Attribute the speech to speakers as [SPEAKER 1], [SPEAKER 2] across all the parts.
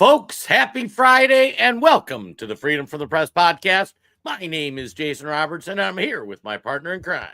[SPEAKER 1] Folks, happy Friday and welcome to the Freedom from the Press podcast. My name is Jason Roberts and I'm here with my partner in crime,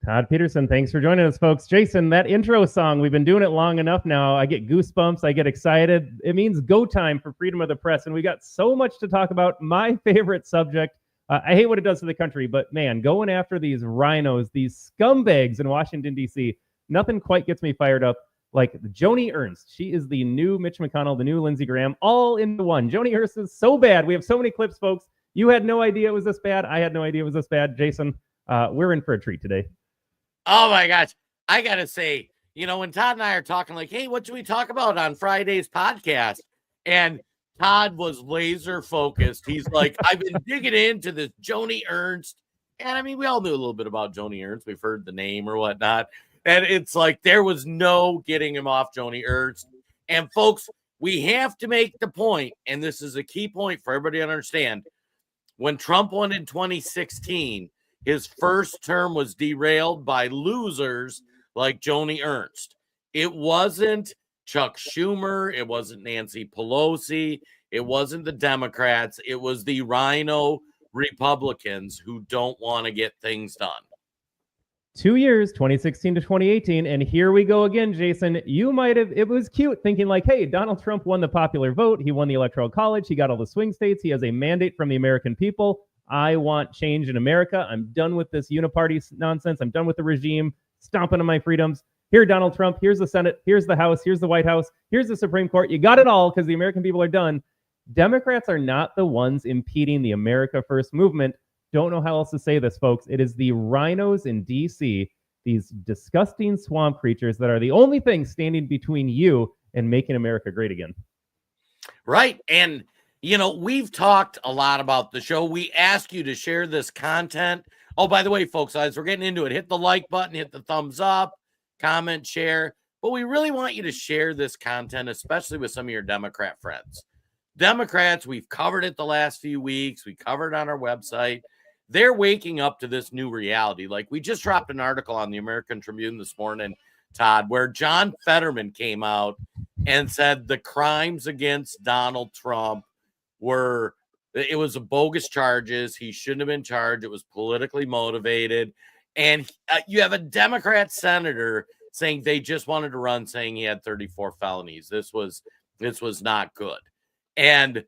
[SPEAKER 2] Todd Peterson. Thanks for joining us, folks. Jason, that intro song, we've been doing it long enough now. I get goosebumps. I get excited. It means go time for Freedom of the Press. And we got so much to talk about. My favorite subject. I hate what it does to the country, but man, going after these RINOs, these scumbags in Washington, D.C., nothing quite gets me fired up like Joni Ernst. She is the new Mitch McConnell, the new Lindsey Graham, all into one. Joni Ernst is so bad. We have so many clips, folks. You had no idea it was this bad. I had no idea it was this bad. Jason, we're in for a treat today.
[SPEAKER 1] Oh my gosh. I got to say, when Todd and I are talking like, hey, what should we talk about on Friday's podcast? And Todd was laser focused. He's like, I've been digging into this Joni Ernst. And I mean, we all knew a little bit about Joni Ernst. We've heard the name or whatnot. And it's like there was no getting him off Joni Ernst. And folks, we have to make the point, and this is a key point for everybody to understand. When Trump won in 2016, his first term was derailed by losers like Joni Ernst. It wasn't Chuck Schumer. It wasn't Nancy Pelosi. It wasn't the Democrats. It was the RINO Republicans who don't want to get things done.
[SPEAKER 2] 2 years, 2016 to 2018, and here we go again, Jason. You might have, it was cute thinking like, hey, Donald Trump won the popular vote. He won the Electoral College. He got all the swing states. He has a mandate from the American people. I want change in America. I'm done with this uniparty nonsense. I'm done with the regime stomping on my freedoms. Here, Donald Trump, here's the Senate, here's the House, here's the White House, here's the Supreme Court. You got it all because the American people are done. Democrats are not the ones impeding the America First movement. Don't know how else to say this, folks. It is the RINOs in D.C., these disgusting swamp creatures that are the only thing standing between you and making America great again.
[SPEAKER 1] Right. And, we've talked a lot about the show. We ask you to share this content. Oh, by the way, folks, as we're getting into it, hit the like button, hit the thumbs up, comment, share. But we really want you to share this content, especially with some of your Democrat friends. Democrats, we've covered it the last few weeks. We covered it on our website. They're waking up to this new reality. Like we just dropped an article on the American Tribune this morning, Todd, where John Fetterman came out and said the crimes against Donald Trump it was a bogus charges. He shouldn't have been charged. It was politically motivated. And you have a Democrat senator saying they just wanted to run, saying he had 34 felonies. This was not good. And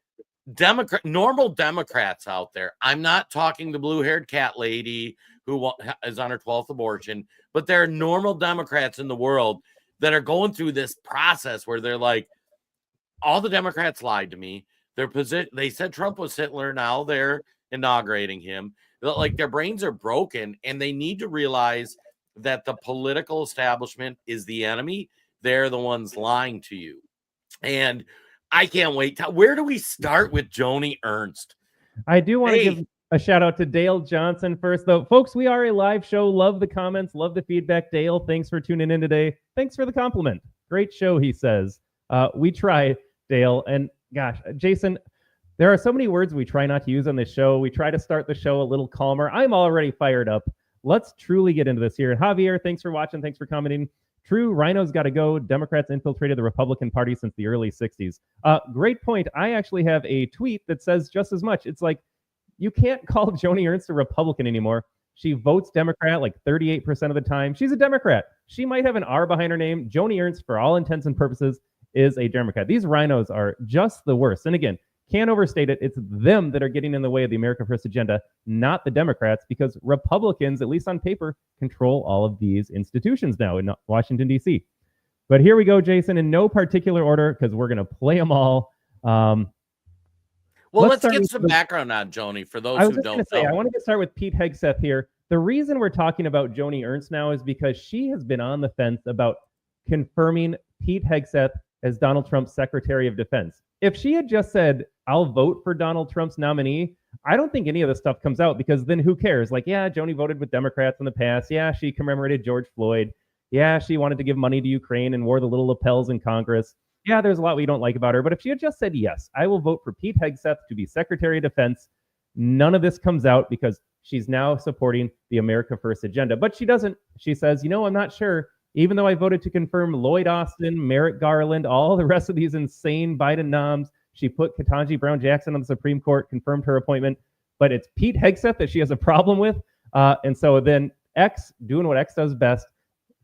[SPEAKER 1] normal Democrats out there, I'm not talking the blue-haired cat lady who is on her 12th abortion, but there are normal Democrats in the world that are going through this process where they're like, all the Democrats lied to me. They said Trump was Hitler. Now they're inaugurating him. Like their brains are broken, and they need to realize that the political establishment is the enemy. They're the ones lying to you. And I can't wait. Where do we start with Joni Ernst?
[SPEAKER 2] I do want to give a shout out to Dale Johnson first, though. Folks, we are a live show. Love the comments. Love the feedback. Dale, thanks for tuning in today. Thanks for the compliment. Great show, he says. We try, Dale. And gosh, Jason, there are so many words we try not to use on this show. We try to start the show a little calmer. I'm already fired up. Let's truly get into this here. And Javier, thanks for watching. Thanks for commenting. True, RINO's got to go. Democrats infiltrated the Republican Party since the early 60s. Great point. I actually have a tweet that says just as much. It's like, you can't call Joni Ernst a Republican anymore. She votes Democrat like 38% of the time. She's a Democrat. She might have an R behind her name. Joni Ernst, for all intents and purposes, is a Democrat. These RINOs are just the worst. And again, can't overstate it. It's them that are getting in the way of the America First agenda, not the Democrats, because Republicans, at least on paper, control all of these institutions now in Washington, D.C. But here we go, Jason, in no particular order, because we're going to play them all.
[SPEAKER 1] Let's get some background on Joni for those who don't know.
[SPEAKER 2] I want to start with Pete Hegseth here. The reason we're talking about Joni Ernst now is because she has been on the fence about confirming Pete Hegseth as Donald Trump's Secretary of Defense. If she had just said, I'll vote for Donald Trump's nominee, I don't think any of this stuff comes out, because then who cares? Like, yeah, Joni voted with Democrats in the past. Yeah, she commemorated George Floyd. Yeah, she wanted to give money to Ukraine and wore the little lapels in Congress. Yeah, there's a lot we don't like about her. But if she had just said, yes, I will vote for Pete Hegseth to be Secretary of Defense, none of this comes out because she's now supporting the America First agenda. But she doesn't. She says, I'm not sure. Even though I voted to confirm Lloyd Austin, Merrick Garland, all the rest of these insane Biden noms, She put Ketanji Brown Jackson on the Supreme Court, confirmed her appointment, but it's Pete Hegseth that she has a problem with. And so then X, doing what X does best,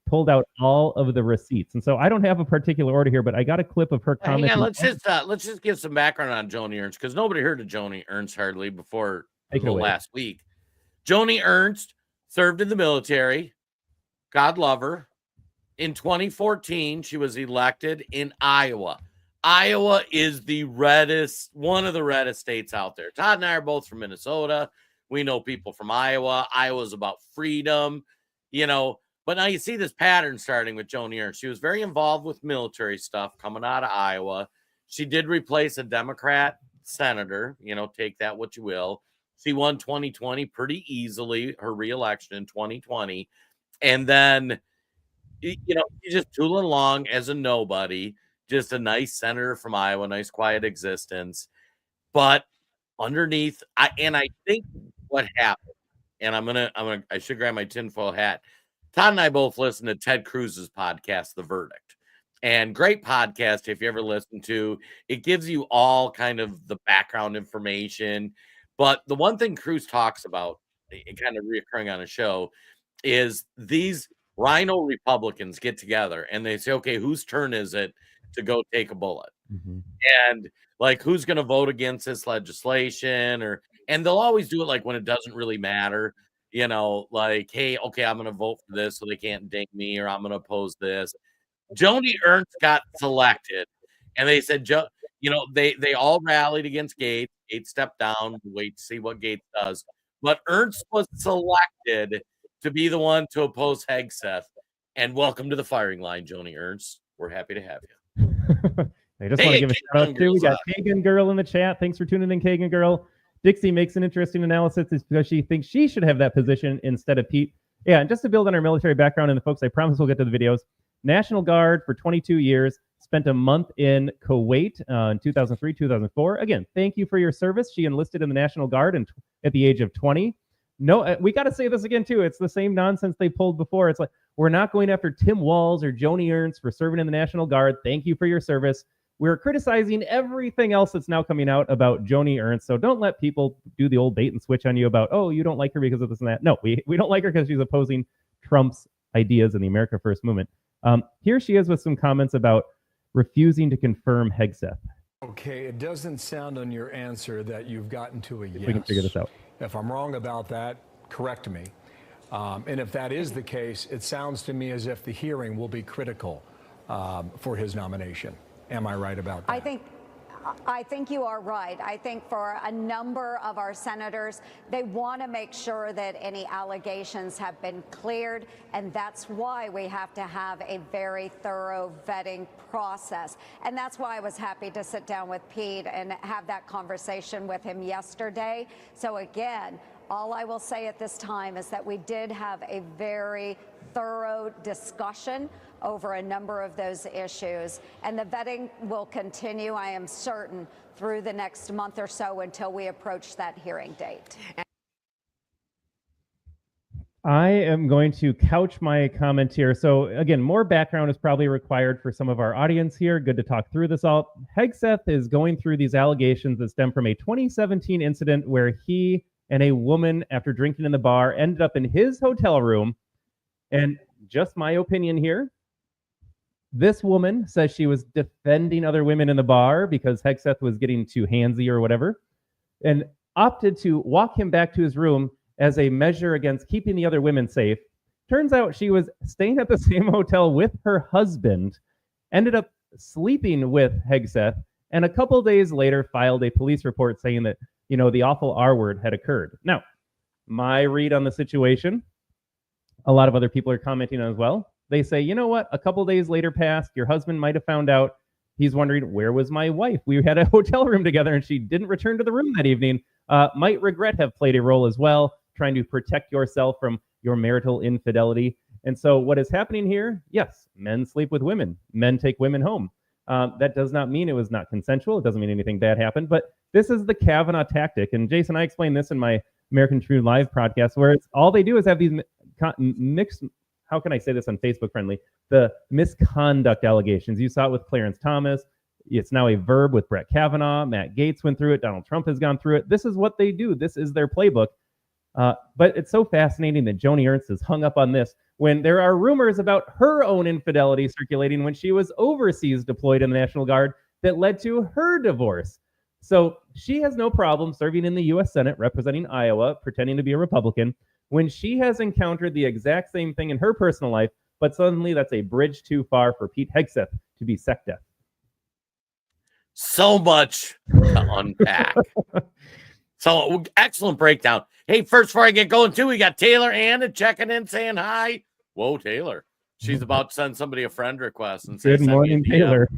[SPEAKER 2] pulled out all of the receipts. And so I don't have a particular order here, but I got a clip of her comment.
[SPEAKER 1] Hang on, let's just give some background on Joni Ernst, because nobody heard of Joni Ernst hardly before last week. Joni Ernst served in the military. God love her. In 2014, she was elected in Iowa. Iowa is one of the reddest states out there. Todd and I are both from Minnesota. We know people from Iowa. Iowa's about freedom, But now you see this pattern starting with Joni Ernst. She was very involved with military stuff coming out of Iowa. She did replace a Democrat senator, take that what you will. She won 2020 pretty easily, her reelection in 2020. And then, she's just tooling along as a nobody, just a nice senator from Iowa, nice quiet existence. But underneath, I think what happened, and I should grab my tinfoil hat. Todd and I both listen to Ted Cruz's podcast, The Verdict, and great podcast. If you ever listen to it, gives you all kind of the background information. But the one thing Cruz talks about, it kind of reoccurring on a show, is these RINO Republicans get together and they say, okay, whose turn is it to go take a bullet? Mm-hmm. And like, who's going to vote against this legislation? And they'll always do it like when it doesn't really matter, like, hey, okay, I'm going to vote for this so they can't ding me, or I'm going to oppose this. Joni Ernst got selected, and they said, they all rallied against Gaetz. Gaetz stepped down. Wait to see what Gaetz does. But Ernst was selected to be the one to oppose Hegseth. And welcome to the firing line, Joni Ernst. We're happy to have you.
[SPEAKER 2] I just want to give a shout out too. We got Kagan Girl in the chat. Thanks for tuning in, Kagan Girl. Dixie makes an interesting analysis because she thinks she should have that position instead of Pete. Yeah, and just to build on our military background, and the folks, I promise we'll get to the videos. National Guard for 22 years, spent a month in Kuwait in 2003, 2004. Again, thank you for your service. She enlisted in the National Guard at the age of 20. No, we got to say this again, too. It's the same nonsense they pulled before. It's like, we're not going after Tim Walz or Joni Ernst for serving in the National Guard. Thank you for your service. We're criticizing everything else that's now coming out about Joni Ernst. So don't let people do the old bait and switch on you about, oh, you don't like her because of this and that. No, we don't like her because she's opposing Trump's ideas in the America First movement. Here she is with some comments about refusing to confirm Hegseth.
[SPEAKER 3] Okay, it doesn't sound on your answer that you've gotten to a yes.
[SPEAKER 2] We can figure this out.
[SPEAKER 3] If I'm wrong about that, correct me. And if that is the case, it sounds to me as if the hearing will be critical for his nomination. Am I right about that?
[SPEAKER 4] I think you are right. I think for a number of our senators, they want to make sure that any allegations have been cleared, and that's why we have to have a very thorough vetting process. And that's why I was happy to sit down with Pete and have that conversation with him yesterday. So again, all I will say at this time is that we did have a very thorough discussion over a number of those issues, and the vetting will continue, I am certain, through the next month or so until we approach that hearing date.
[SPEAKER 2] I am going to couch my comment here. So again, more background is probably required for some of our audience here. Good to talk through this all. Hegseth is going through these allegations that stem from a 2017 incident where he and a woman, after drinking in the bar, ended up in his hotel room. And just my opinion here, this woman says she was defending other women in the bar because Hegseth was getting too handsy or whatever, and opted to walk him back to his room as a measure against keeping the other women safe. Turns out she was staying at the same hotel with her husband, ended up sleeping with Hegseth, and a couple days later filed a police report saying that, the awful R word had occurred. Now, my read on the situation, a lot of other people are commenting on as well. They say, you know what? A couple days later passed. Your husband might have found out. He's wondering, where was my wife? We had a hotel room together and she didn't return to the room that evening. Might regret have played a role as well, trying to protect yourself from your marital infidelity. And so what is happening here? Yes, men sleep with women. Men take women home. That does not mean it was not consensual. It doesn't mean anything bad happened. But this is the Kavanaugh tactic. And Jason, I explained this in my American True Live podcast, where it's all they do is have these mixed, how can I say this on Facebook friendly? The misconduct allegations. You saw it with Clarence Thomas. It's now a verb with Brett Kavanaugh. Matt Gaetz went through it. Donald Trump has gone through it. This is what they do. This is their playbook. But it's so fascinating that Joni Ernst is hung up on this when there are rumors about her own infidelity circulating when she was overseas deployed in the National Guard that led to her divorce. So she has no problem serving in the U.S. Senate representing Iowa, pretending to be a Republican, when she has encountered the exact same thing in her personal life, but suddenly that's a bridge too far for Pete Hegseth to be sec def.
[SPEAKER 1] So much to unpack. So excellent breakdown. Hey, first, before I get going too, we got Taylor Anna checking in saying hi. Whoa, Taylor. She's about to send somebody a friend request and say,
[SPEAKER 2] good morning, Taylor.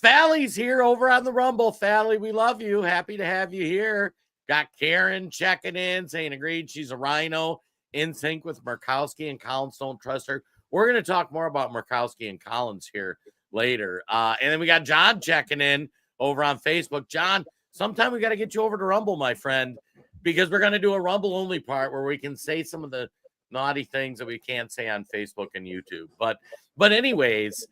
[SPEAKER 1] Fally's here over on the Rumble. Fally, we love you. Happy to have you here. Got Karen checking in, saying agreed. She's a RINO, in sync with Murkowski and Collins. Don't trust her. We're going to talk more about Murkowski and Collins here later. And then we got John checking in over on Facebook. John, sometime we got to get you over to Rumble, my friend, because we're going to do a Rumble only part where we can say some of the naughty things that we can't say on Facebook and YouTube. But anyways,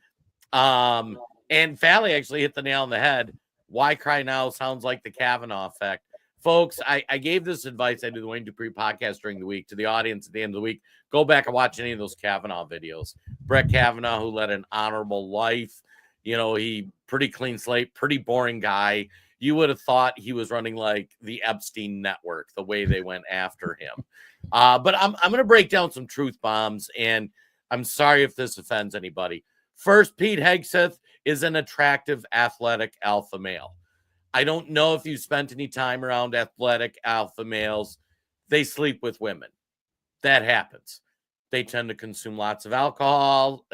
[SPEAKER 1] and Fally actually hit the nail on the head. Why cry now sounds like the Kavanaugh effect. Folks, I gave this advice. I do the Wayne Dupree podcast during the week to the audience at the end of the week. Go back and watch any of those Kavanaugh videos. Brett Kavanaugh, who led an honorable life. You know, he pretty clean slate, pretty boring guy. You would have thought he was running like the Epstein network, the way they went after him. But I'm going to break down some truth bombs, and I'm sorry if this offends anybody. First, Pete Hegseth is an attractive, athletic alpha male. I don't know if you spent any time around athletic alpha males. They sleep with women. That happens. They tend to consume lots of alcohol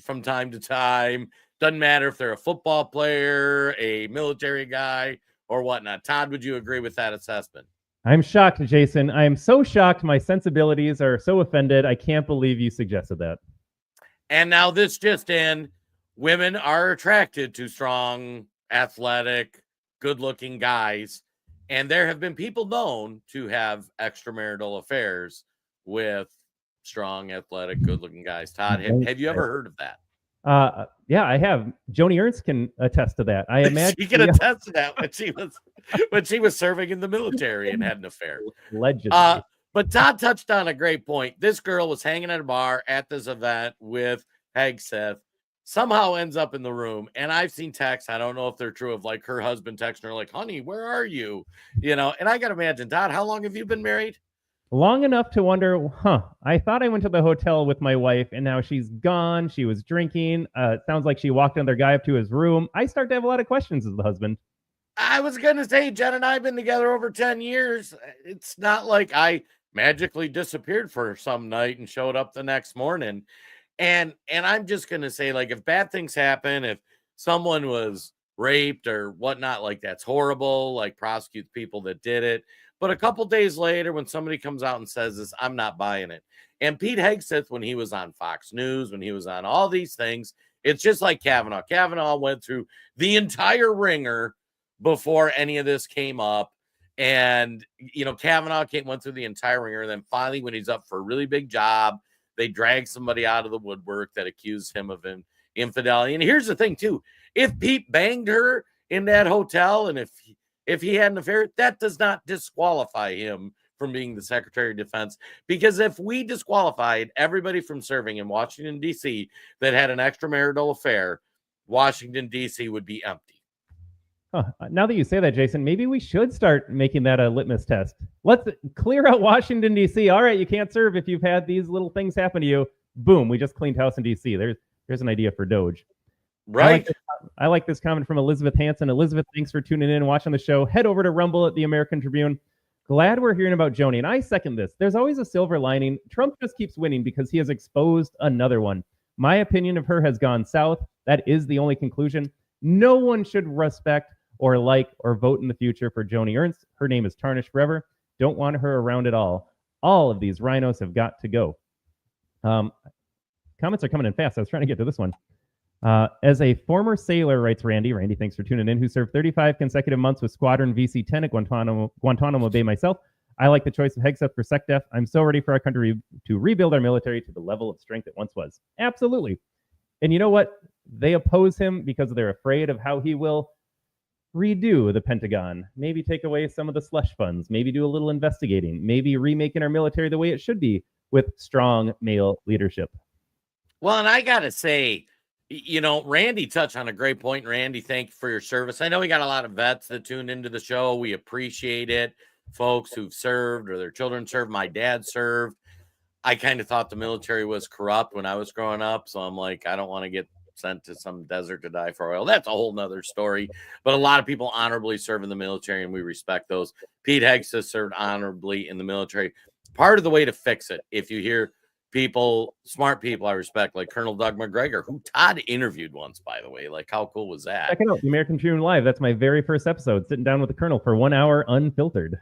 [SPEAKER 1] from time to time. Doesn't matter if they're a football player, a military guy, or whatnot. Todd, would you agree with that assessment?
[SPEAKER 2] I'm shocked, Jason. I am so shocked. My sensibilities are so offended. I can't believe you suggested that.
[SPEAKER 1] And now this just in, women are attracted to strong, athletic, good-looking guys. And there have been people known to have extramarital affairs with strong, athletic, good-looking guys. Todd, have you ever heard of that?
[SPEAKER 2] Yeah, I have. Joni Ernst can attest to that. I imagine
[SPEAKER 1] she can attest to that when she was serving in the military and had an affair.
[SPEAKER 2] Allegedly.
[SPEAKER 1] But Todd touched on a great point. This girl was hanging at a bar at this event with Hegseth, somehow ends up in the room. And I've seen texts, I don't know if they're true, of like her husband texting her like, honey, where are you? You know, and I got to imagine, Todd, how long have you been married?
[SPEAKER 2] Long enough to wonder, I thought I went to the hotel with my wife and now she's gone. She was drinking. It sounds like she walked another guy up to his room. I start to have a lot of questions as the husband.
[SPEAKER 1] I was going to say, Jen and I have been together over 10 years. It's not like I magically disappeared for some night and showed up the next morning. And I'm just going to say, like, if bad things happen, if someone was raped or whatnot, like, that's horrible, like, prosecute people that did it. But a couple days later, when somebody comes out and says this, I'm not buying it. And Pete Hegseth, when he was on Fox News, when he was on all these things, it's just like Kavanaugh. Kavanaugh went through the entire ringer before any of this came up. And, you know, Kavanaugh went through the entire ringer. And then finally, when he's up for a really big job, they drag somebody out of the woodwork that accused him of infidelity. And here's the thing, too. If Pete banged her in that hotel and if he had an affair, that does not disqualify him from being the Secretary of Defense. Because if we disqualified everybody from serving in Washington, D.C. that had an extramarital affair, Washington, D.C. would be empty.
[SPEAKER 2] Now that you say that, Jason, maybe we should start making that a litmus test. Let's clear out Washington, D.C. All right, you can't serve if you've had these little things happen to you. Boom, we just cleaned house in D.C. There's an idea for Doge.
[SPEAKER 1] Right.
[SPEAKER 2] I like this comment from Elizabeth Hanson. Elizabeth, thanks for tuning in and watching the show. Head over to Rumble at the American Tribune. Glad we're hearing about Joni, and I second this. There's always a silver lining. Trump just keeps winning because he has exposed another one. My opinion of her has gone south. That is the only conclusion. No one should respect or like or vote in the future for Joni Ernst. Her name is tarnished forever. Don't want her around at all. All of these RINOs have got to go. Comments are coming in fast. I was trying to get to this one. As a former sailor, writes Randy, thanks for tuning in, who served 35 consecutive months with Squadron VC-10 at Guantanamo Bay myself, I like the choice of Hegseth for SecDef. I'm so ready for our country to rebuild our military to the level of strength it once was. Absolutely. And you know what? They oppose him because they're afraid of how he will redo the Pentagon, maybe take away some of the slush funds, maybe do a little investigating, maybe remaking our military the way it should be with strong male leadership.
[SPEAKER 1] Well, and I got to say, Randy touched on a great point. Randy, thank you for your service. I know we got a lot of vets that tuned into the show. We appreciate it. Folks who've served or their children served. My dad served. I kind of thought the military was corrupt when I was growing up. So I'm like, I don't want to get sent to some desert to die for oil. That's a whole nother story. But a lot of people honorably serve in the military, and we respect those. Pete Hegseth served honorably in the military. Part of the way to fix it, if you hear people, smart people I respect, like Colonel Doug McGregor, who Todd interviewed once, by the way. Like, how cool was that?
[SPEAKER 2] Check it out, the American Tribune Live. That's my very first episode, sitting down with the Colonel for 1 hour unfiltered.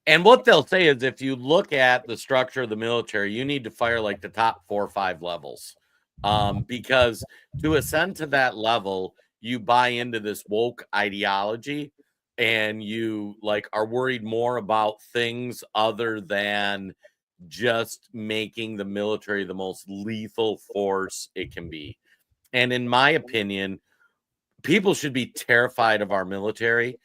[SPEAKER 1] And what they'll say is, if you look at the structure of the military, you need to fire like the top 4 or 5 levels. Because to ascend to that level, you buy into this woke ideology, and you like are worried more about things other than just making the military the most lethal force it can be. And in my opinion, people should be terrified of our military,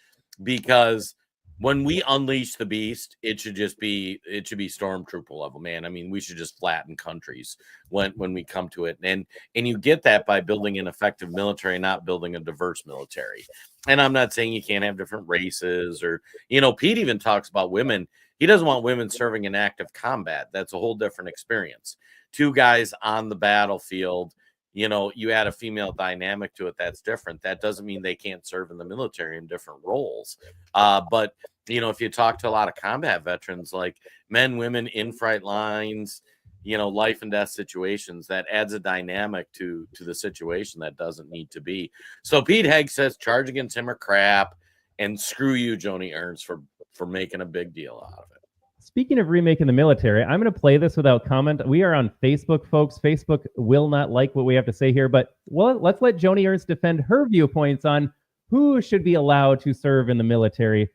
[SPEAKER 1] because when we unleash the beast, it should be stormtrooper level, man. I mean, we should just flatten countries when we come to it. And you get that by building an effective military, not building a diverse military. And I'm not saying you can't have different races, or, Pete even talks about women. He doesn't want women serving in active combat. That's a whole different experience. 2 guys on the battlefield, you add a female dynamic to it. That's different. That doesn't mean they can't serve in the military in different roles. But, if you talk to a lot of combat veterans, like men, women in front lines, life and death situations, that adds a dynamic to the situation that doesn't need to be. So Pete Hegseth says charge against him or crap, and screw you, Joni Ernst, for making a big deal out of it.
[SPEAKER 2] Speaking of remaking the military, I'm going to play this without comment. We are on Facebook, folks. Facebook will not like what we have to say here, but let's let Joni Ernst defend her viewpoints on who should be allowed to serve in the military.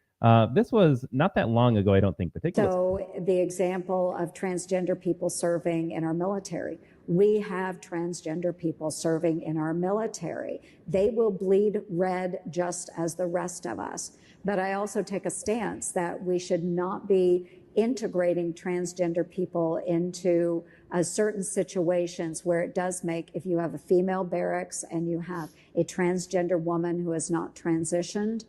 [SPEAKER 2] This was not that long ago, I don't think. But take a listen.
[SPEAKER 5] So the example of transgender people serving in our military. We have transgender people serving in our military. They will bleed red just as the rest of us. But I also take a stance that we should not be integrating transgender people into certain situations where it does make, if you have a female barracks and you have a transgender woman who has not transitioned,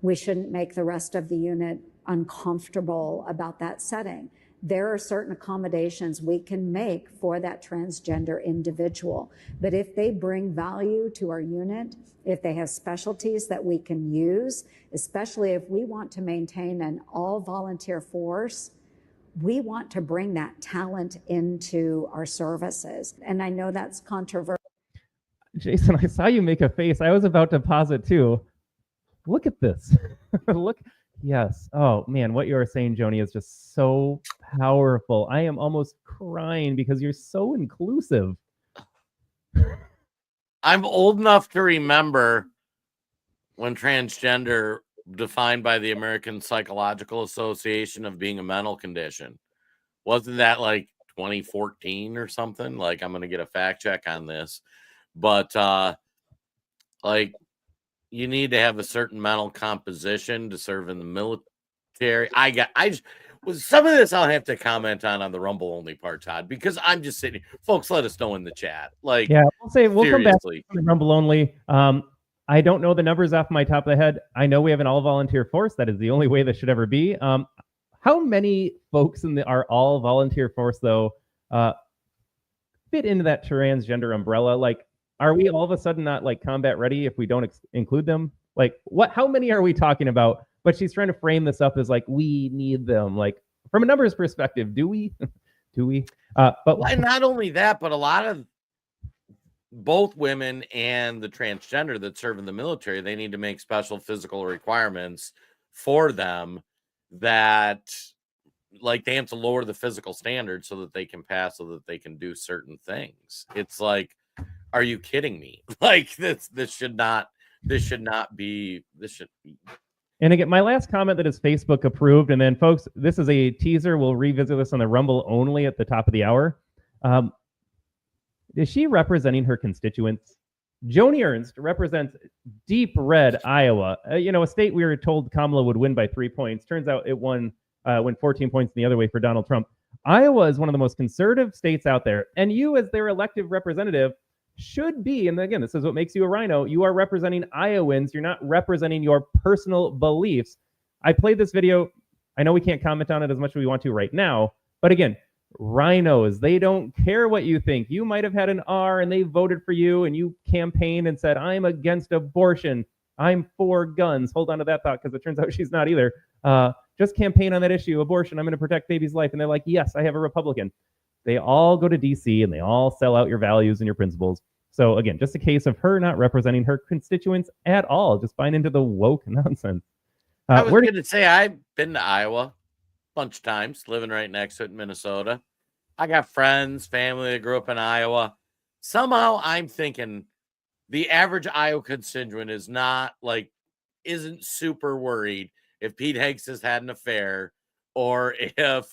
[SPEAKER 5] we shouldn't make the rest of the unit uncomfortable about that setting. There are certain accommodations we can make for that transgender individual. But if they bring value to our unit, if they have specialties that we can use, especially if we want to maintain an all-volunteer force, we want to bring that talent into our services. And I know that's controversial.
[SPEAKER 2] Jason, I saw you make a face. I was about to pause it too. Look at this. Look. Yes. Oh, man, what you are saying, Joni, is just so powerful. I am almost crying because you're so inclusive.
[SPEAKER 1] I'm old enough to remember when transgender, defined by the American Psychological Association, of being a mental condition. Wasn't that like 2014 or something? Like, I'm going to get a fact check on this. But like, you need to have a certain mental composition to serve in the military. Some of this I'll have to comment on the Rumble only part, Todd, because I'm just sitting here. Folks, let us know in the chat. Like,
[SPEAKER 2] yeah, we'll come back to the Rumble only. I don't know the numbers off my top of the head. I know we have an all-volunteer force. That is the only way this should ever be. How many folks in our all-volunteer force, though, fit into that transgender umbrella? Like, are we all of a sudden not like combat ready if we don't include them? Like, what? How many are we talking about? But she's trying to frame this up as like, we need them. Like, from a numbers perspective, do we? Do we?
[SPEAKER 1] And not only that, but a lot of both women and the transgender that serve in the military, they need to make special physical requirements for them that, like, they have to lower the physical standards so that they can pass, so that they can do certain things. It's like, are you kidding me? Like, this should not be.
[SPEAKER 2] And again, my last comment that is Facebook approved, and then folks, this is a teaser. We'll revisit this on the Rumble only at the top of the hour. Is she representing her constituents? Joni Ernst represents deep red Iowa, a state we were told Kamala would win by 3 points. Turns out it went 14 points the other way for Donald Trump. Iowa is one of the most conservative states out there, and you, as their elected representative, should be, and again, this is what makes you a RINO, you are representing Iowans. You're not representing your personal beliefs. I played this video. I know we can't comment on it as much as we want to right now, but again, RINOs, they don't care what you think. You might have had an R and they voted for you and you campaigned and said, I'm against abortion. I'm for guns. Hold on to that thought because it turns out she's not either. Just campaign on that issue, abortion. I'm going to protect baby's life. And they're like, yes, I have a Republican. They all go to DC and they all sell out your values and your principles. So again, just a case of her not representing her constituents at all, just buying into the woke nonsense.
[SPEAKER 1] I was going to say, I've been to Iowa a bunch of times, living right next to it in Minnesota. I got friends, family that grew up in Iowa. Somehow I'm thinking the average Iowa constituent isn't super worried if Pete Hegseth had an affair or about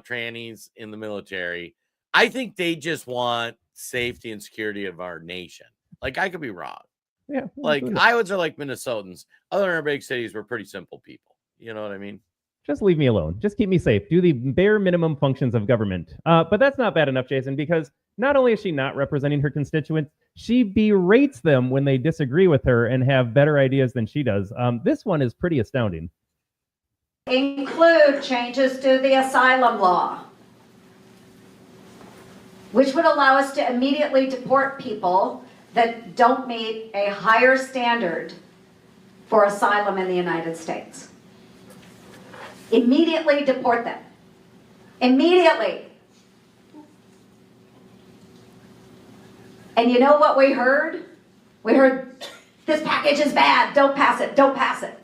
[SPEAKER 1] trannies in the military. I think they just want safety and security of our nation. Like, I could be wrong.
[SPEAKER 2] Yeah.
[SPEAKER 1] Like, Iowans are like Minnesotans. Other than our big cities, we're pretty simple people. You know what I mean?
[SPEAKER 2] Just leave me alone. Just keep me safe. Do the bare minimum functions of government. But that's not bad enough, Jason, because not only is she not representing her constituents, she berates them when they disagree with her and have better ideas than she does. This one is pretty astounding.
[SPEAKER 4] Include changes to the asylum law, which would allow us to immediately deport people that don't meet a higher standard for asylum in the United States. Immediately deport them. Immediately. And you know what we heard? We heard, this package is bad, don't pass it, don't pass it.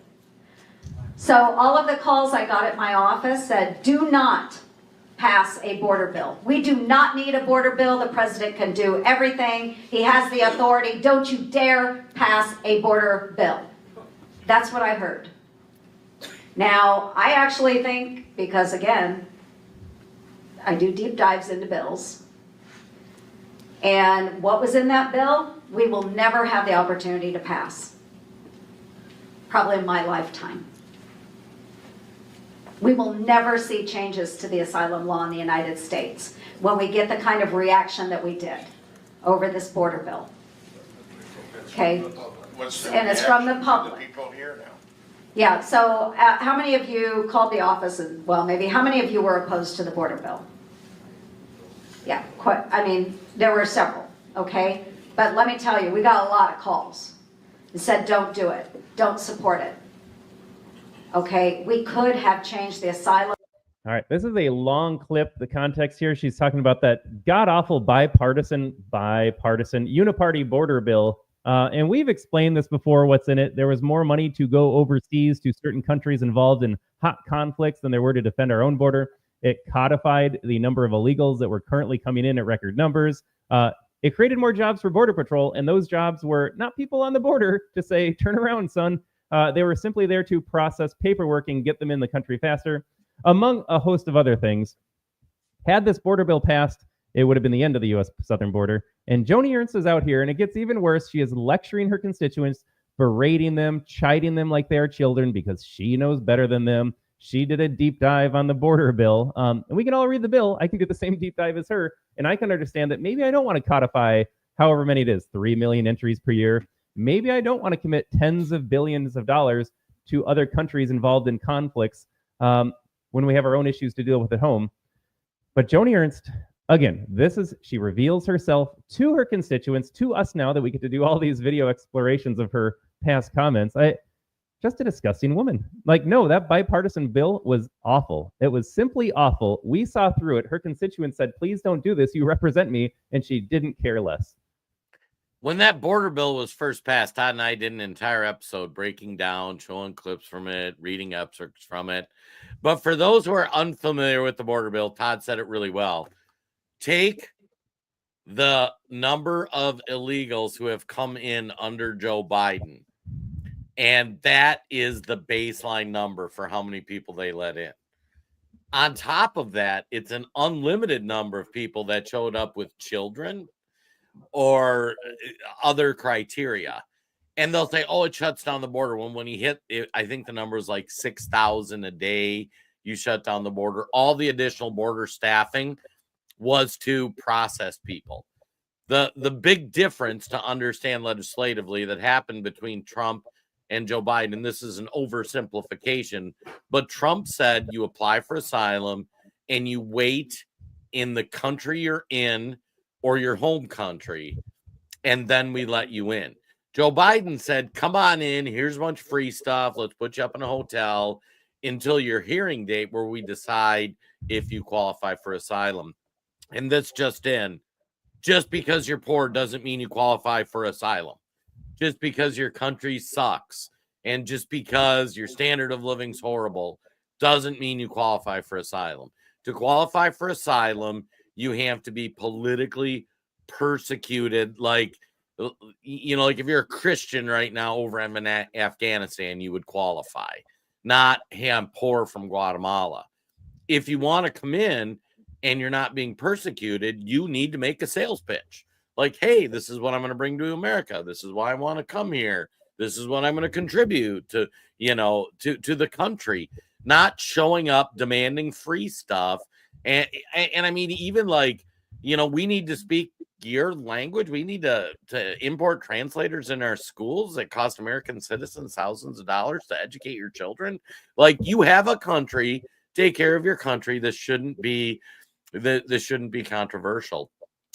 [SPEAKER 4] So all of the calls I got at my office said, do not pass a border bill. We do not need a border bill. The president can do everything. He has the authority. Don't you dare pass a border bill. That's what I heard. Now, I actually think, because again, I do deep dives into bills, and what was in that bill, we will never have the opportunity to pass. Probably in my lifetime. We will never see changes to the asylum law in the United States when we get the kind of reaction that we did over this border bill. Okay? And it's from the public.
[SPEAKER 6] People here now.
[SPEAKER 4] Yeah, so how many of you called the office and, well, maybe how many of you were opposed to the border bill? Yeah, there were several, okay? But let me tell you, we got a lot of calls that said don't do it, don't support it. Okay, we could have changed the asylum.
[SPEAKER 2] All right, this is a long clip. The context here, she's talking about that god-awful bipartisan uniparty border bill. And we've explained this before, what's in it. There was more money to go overseas to certain countries involved in hot conflicts than there were to defend our own border. It codified the number of illegals that were currently coming in at record numbers. It created more jobs for Border Patrol, and those jobs were not people on the border to say, turn around, son. They were simply there to process paperwork and get them in the country faster, among a host of other things. Had this border bill passed, it would have been the end of the U.S. southern border. And Joni Ernst is out here, and it gets even worse. She is lecturing her constituents, berating them, chiding them like they are children because she knows better than them. She did a deep dive on the border bill. And we can all read the bill. I can do the same deep dive as her, and I can understand that maybe I don't want to codify however many it is, 3 million entries per year. Maybe I don't want to commit tens of billions of dollars to other countries involved in conflicts when we have our own issues to deal with at home. But Joni Ernst, again, she reveals herself to her constituents, to us now that we get to do all these video explorations of her past comments. Just a disgusting woman. Like, no, that bipartisan bill was awful. It was simply awful. We saw through it. Her constituents said, please don't do this. You represent me. And she didn't care less.
[SPEAKER 1] When that border bill was first passed, Todd and I did an entire episode breaking down, showing clips from it, reading excerpts from it. But for those who are unfamiliar with the border bill, Todd said it really well. Take the number of illegals who have come in under Joe Biden, and that is the baseline number for how many people they let in. On top of that, it's an unlimited number of people that showed up with children, or other criteria. And they'll say, oh, it shuts down the border. When you hit it, I think the number is like 6,000 a day, you shut down the border. All the additional border staffing was to process people. The big difference to understand legislatively that happened between Trump and Joe Biden, and this is an oversimplification, but Trump said you apply for asylum and you wait in the country you're in or your home country, and then we let you in. Joe Biden said, come on in, here's a bunch of free stuff, let's put you up in a hotel until your hearing date where we decide if you qualify for asylum. And this just in, just because you're poor doesn't mean you qualify for asylum. Just because your country sucks and just because your standard of living's horrible doesn't mean you qualify for asylum. To qualify for asylum, you have to be politically persecuted. Like, you know, like if you're a Christian right now over in Afghanistan, you would qualify. Not, hey, I'm poor from Guatemala. If you want to come in and you're not being persecuted, you need to make a sales pitch. Like, hey, this is what I'm going to bring to America. This is why I want to come here. This is what I'm going to contribute to, you know, to the country. Not showing up demanding free stuff. And I mean, even like, you know, we need to speak your language. We need to import translators in our schools that cost American citizens thousands of dollars to educate your children. Like, you have a country, take care of your country. This shouldn't be controversial.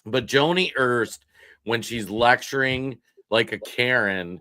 [SPEAKER 1] But Joni Ernst, when she's lecturing like a Karen,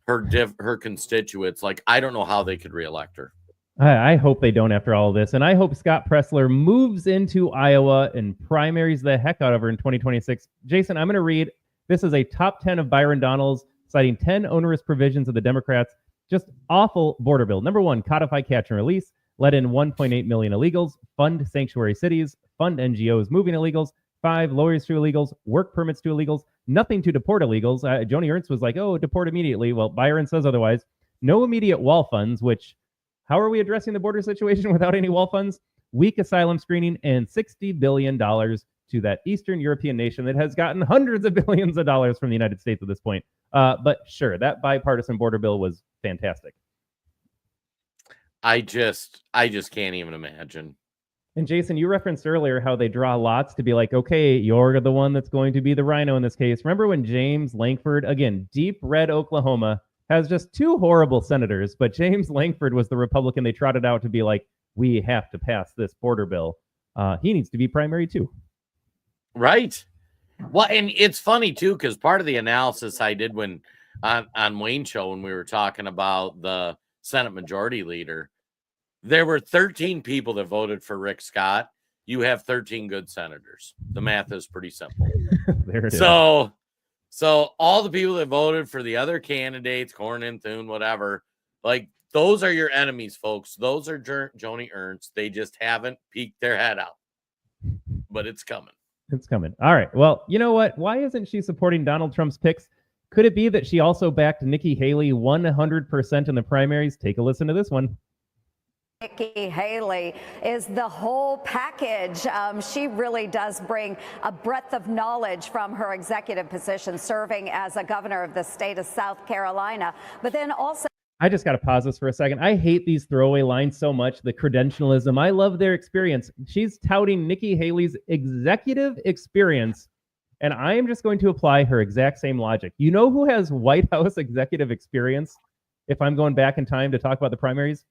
[SPEAKER 1] her constituents, like, I don't know how they could reelect her.
[SPEAKER 2] I hope they don't after all of this. And I hope Scott Pressler moves into Iowa and primaries the heck out of her in 2026. Jason, I'm going to read. This is a top 10 of Byron Donalds, citing 10 onerous provisions of the Democrats. Just awful border bill. Number 1, codify catch and release. Let in 1.8 million illegals. Fund sanctuary cities. Fund NGOs moving illegals. 5, lawyers to illegals. Work permits to illegals. Nothing to deport illegals. Joni Ernst was like, oh, deport immediately. Well, Byron says otherwise. No immediate wall funds, which... how are we addressing the border situation without any wall funds? Weak asylum screening and $60 billion to that Eastern European nation that has gotten hundreds of billions of dollars from the United States at this point. But sure, that bipartisan border bill was fantastic.
[SPEAKER 1] I just can't even imagine.
[SPEAKER 2] And Jason, you referenced earlier how they draw lots to be like, okay, you're the one that's going to be the RINO in this case. Remember when James Lankford, again, deep red Oklahoma, has just 2 horrible senators, but James Lankford was the Republican they trotted out to be like, we have to pass this border bill. He needs to be primary too.
[SPEAKER 1] Right. Well, and it's funny too, because part of the analysis I did when on Wayne's show, when we were talking about the Senate Majority Leader, there were 13 people that voted for Rick Scott. You have 13 good senators. The math is pretty simple.
[SPEAKER 2] There it is.
[SPEAKER 1] So all the people that voted for the other candidates, Cornyn, Thune, whatever, like, those are your enemies, folks. Those are Joni Ernst. They just haven't peeked their head out. But it's coming.
[SPEAKER 2] It's coming. All right. Well, you know what? Why isn't she supporting Donald Trump's picks? Could it be that she also backed Nikki Haley 100% in the primaries? Take a listen to this one.
[SPEAKER 4] Nikki Haley is the whole package. She really does bring a breadth of knowledge from her executive position, serving as a governor of the state of South Carolina, but then also...
[SPEAKER 2] I just got to pause this for a second. I hate these throwaway lines so much, the credentialism. I love their experience. She's touting Nikki Haley's executive experience, and I am just going to apply her exact same logic. You know who has White House executive experience, if I'm going back in time to talk about the primaries?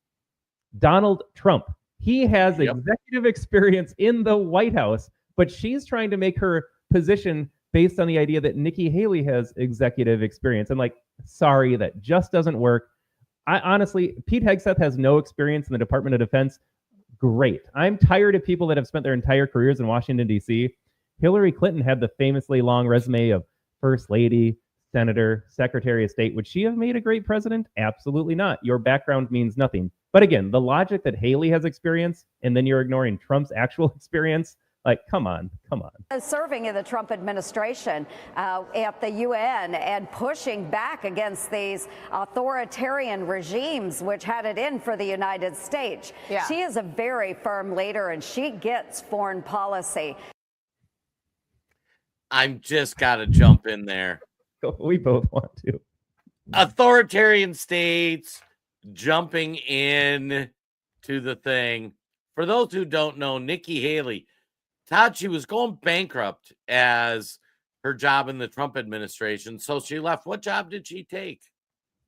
[SPEAKER 2] Donald Trump. He has executive experience in the White House, but she's trying to make her position based on the idea that Nikki Haley has executive experience. And like, sorry, that just doesn't work. I honestly, Pete Hegseth has no experience in the Department of Defense. Great. I'm tired of people that have spent their entire careers in Washington, D.C. Hillary Clinton had the famously long resume of First Lady, Senator, Secretary of State. Would she have made a great president? Absolutely not. Your background means nothing. But again, the logic that Haley has experience and then you're ignoring Trump's actual experience, like, come on.
[SPEAKER 4] Serving in the Trump administration at the UN and pushing back against these authoritarian regimes which had it in for the United States. Yeah. She is a very firm leader and she gets foreign policy.
[SPEAKER 1] I'm just got to jump in there.
[SPEAKER 2] We both want to.
[SPEAKER 1] Authoritarian states jumping in to the thing. For those who don't know, Nikki Haley, Todd, she was going bankrupt as her job in the Trump administration. So she left. What job did she take?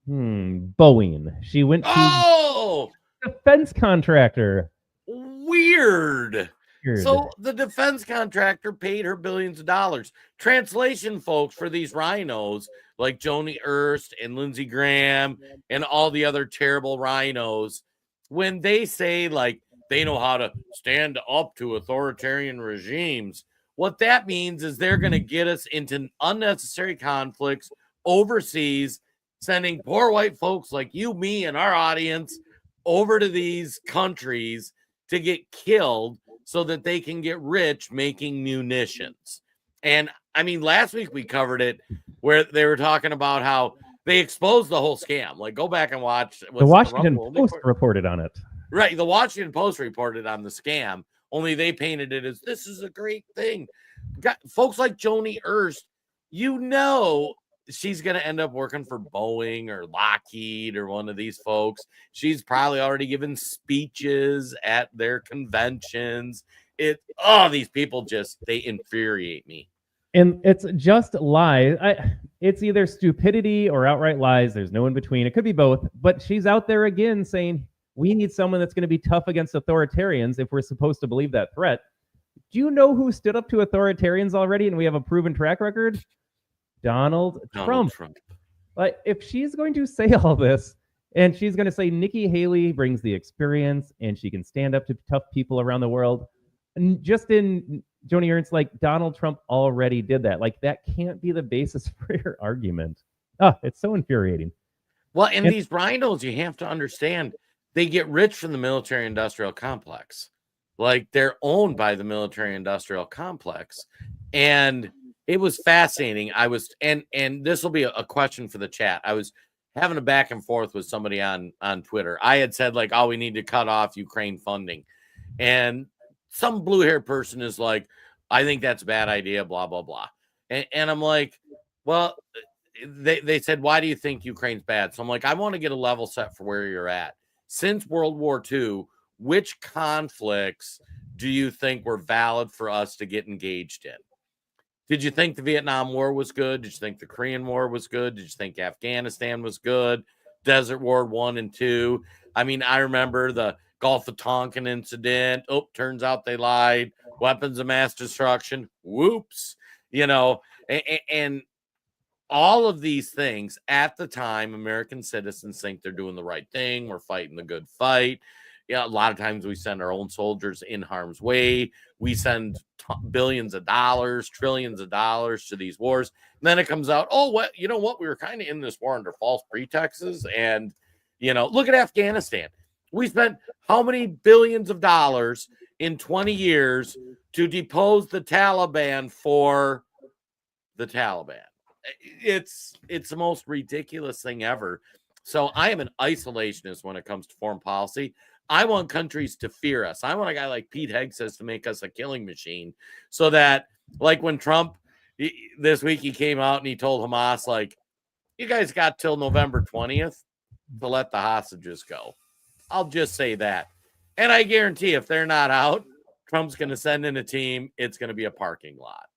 [SPEAKER 2] Boeing. She went to defense contractor.
[SPEAKER 1] Weird. So the defense contractor paid her billions of dollars. Translation, folks, for these rhinos like Joni Ernst and Lindsey Graham and all the other terrible rhinos, when they say like they know how to stand up to authoritarian regimes, what that means is they're going to get us into unnecessary conflicts overseas, sending poor white folks like you, me, and our audience over to these countries to get killed so that they can get rich making munitions. And I mean, last week we covered it where they were talking about how they exposed the whole scam. Like, go back and watch.
[SPEAKER 2] The Washington Post reported on it.
[SPEAKER 1] Right. The Washington Post reported on the scam, only they painted it as this is a great thing. Folks like Joni Ernst, you know, she's going to end up working for Boeing or Lockheed or one of these folks. She's probably already given speeches at their conventions. These people just, they infuriate me.
[SPEAKER 2] And it's just lies. It's either stupidity or outright lies. There's no in between. It could be both. But she's out there again saying, we need someone that's going to be tough against authoritarians if we're supposed to believe that threat. Do you know who stood up to authoritarians already and we have a proven track record? Donald Trump. Like, if she's going to say all this and she's going to say Nikki Haley brings the experience and she can stand up to tough people around the world, and just in Joni Ernst, like, Donald Trump already did that. Like, that can't be the basis for your argument. It's so infuriating.
[SPEAKER 1] Well, and these rhinos, you have to understand, they get rich from the military-industrial complex. Like, they're owned by the military-industrial complex. And it was fascinating. And this will be a question for the chat. I was having a back and forth with somebody on Twitter. I had said, like, we need to cut off Ukraine funding. And some blue-haired person is like, I think that's a bad idea, blah, blah, blah. And I'm like, well, they said, why do you think Ukraine's bad? So I'm like, I want to get a level set for where you're at. Since World War II, which conflicts do you think were valid for us to get engaged in? Did you think the Vietnam War was good? Did you think the Korean War was good? Did you think Afghanistan was good? Desert War 1 and 2? I mean, I remember the Gulf of Tonkin incident. Turns out they lied. Weapons of mass destruction. Whoops. And all of these things at the time, American citizens think they're doing the right thing. We're fighting the good fight. Yeah, a lot of times we send our own soldiers in harm's way. We send billions of dollars, trillions of dollars to these wars. And then it comes out, you know what? We were kind of in this war under false pretexts. And, look at Afghanistan. We spent how many billions of dollars in 20 years to depose the Taliban for the Taliban? It's the most ridiculous thing ever. So I am an isolationist when it comes to foreign policy. I want countries to fear us. I want a guy like Pete Hegseth to make us a killing machine so that, like, when Trump, this week he came out and he told Hamas, like, you guys got till November 20th to let the hostages go. I'll just say that. And I guarantee if they're not out, Trump's going to send in a team. It's going to be a parking lot.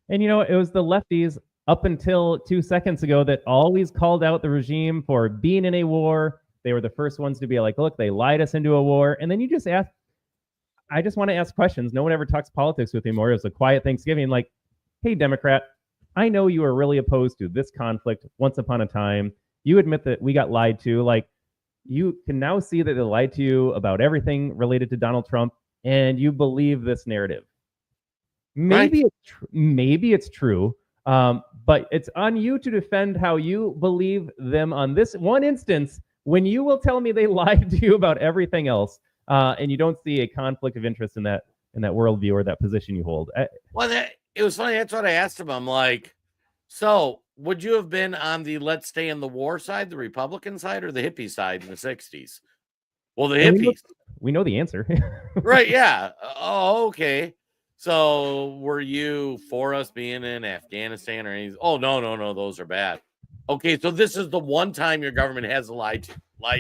[SPEAKER 2] And, it was the lefties up until 2 seconds ago that always called out the regime for being in a war. They were the first ones to be like, look, they lied us into a war. And then you just ask, I just want to ask questions. No one ever talks politics with me more. It was a quiet Thanksgiving. Like, hey, Democrat, I know you were really opposed to this conflict once upon a time. You admit that we got lied to. Like, you can now see that they lied to you about everything related to Donald Trump, and you believe this narrative. Maybe it's true. But it's on you to defend how you believe them on this one instance when you will tell me they lied to you about everything else, and you don't see a conflict of interest in that worldview or that position you hold.
[SPEAKER 1] It was funny. That's what I asked him. I'm like, so would you have been on the let's stay in the war side, the Republican side, or the hippie side in the 60s? Well, the hippies.
[SPEAKER 2] We know the answer.
[SPEAKER 1] Right, yeah. Oh, okay. So were you for us being in Afghanistan or anything? Oh, no. Those are bad. Okay, so this is the one time your government has lied to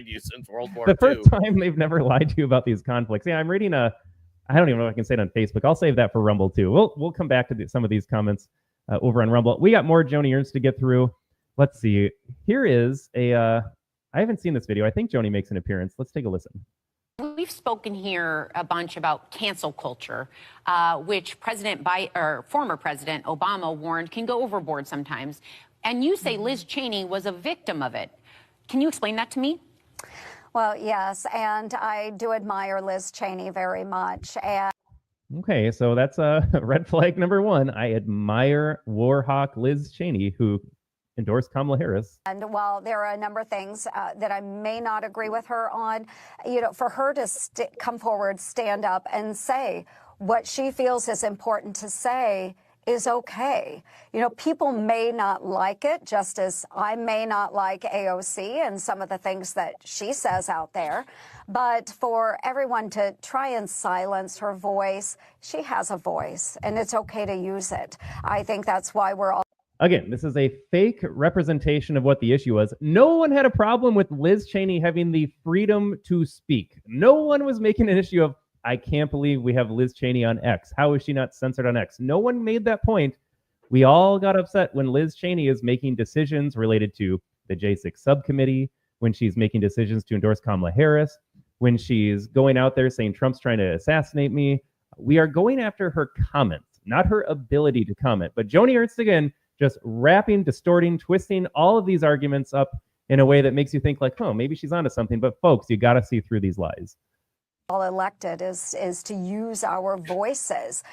[SPEAKER 1] you since World War II.
[SPEAKER 2] The first time they've never lied to you about these conflicts. Yeah, I'm reading I don't even know if I can say it on Facebook. I'll save that for Rumble too. We'll come back to some of these comments over on Rumble. We got more Joni Ernst to get through. Let's see. Here is I haven't seen this video. I think Joni makes an appearance. Let's take a listen.
[SPEAKER 6] We've spoken here a bunch about cancel culture, which former President Obama warned can go overboard sometimes. And you say Liz Cheney was a victim of it. Can you explain that to me?
[SPEAKER 4] Well, yes, and I do admire Liz Cheney very much.
[SPEAKER 2] Okay, so that's red flag number one. I admire Warhawk Liz Cheney, who endorsed Kamala Harris.
[SPEAKER 4] And while there are a number of things that I may not agree with her on, for her to come forward, stand up and say what she feels is important to say is okay. People may not like it, just as I may not like AOC and some of the things that she says out there. But for everyone to try and silence her voice, she has a voice, and it's okay to use it. I think that's why we're all.
[SPEAKER 2] Again, this is a fake representation of what the issue was. No one had a problem with Liz Cheney having the freedom to speak. No one was making an issue of, I can't believe we have Liz Cheney on X. How is she not censored on X? No one made that point. We all got upset when Liz Cheney is making decisions related to the J6 subcommittee, when she's making decisions to endorse Kamala Harris, when she's going out there saying Trump's trying to assassinate me. We are going after her comments, not her ability to comment. But Joni Ernst, again, just wrapping, distorting, twisting all of these arguments up in a way that makes you think like, oh, maybe she's onto something. But folks, you got to see through these lies.
[SPEAKER 4] Elected is to use our voices.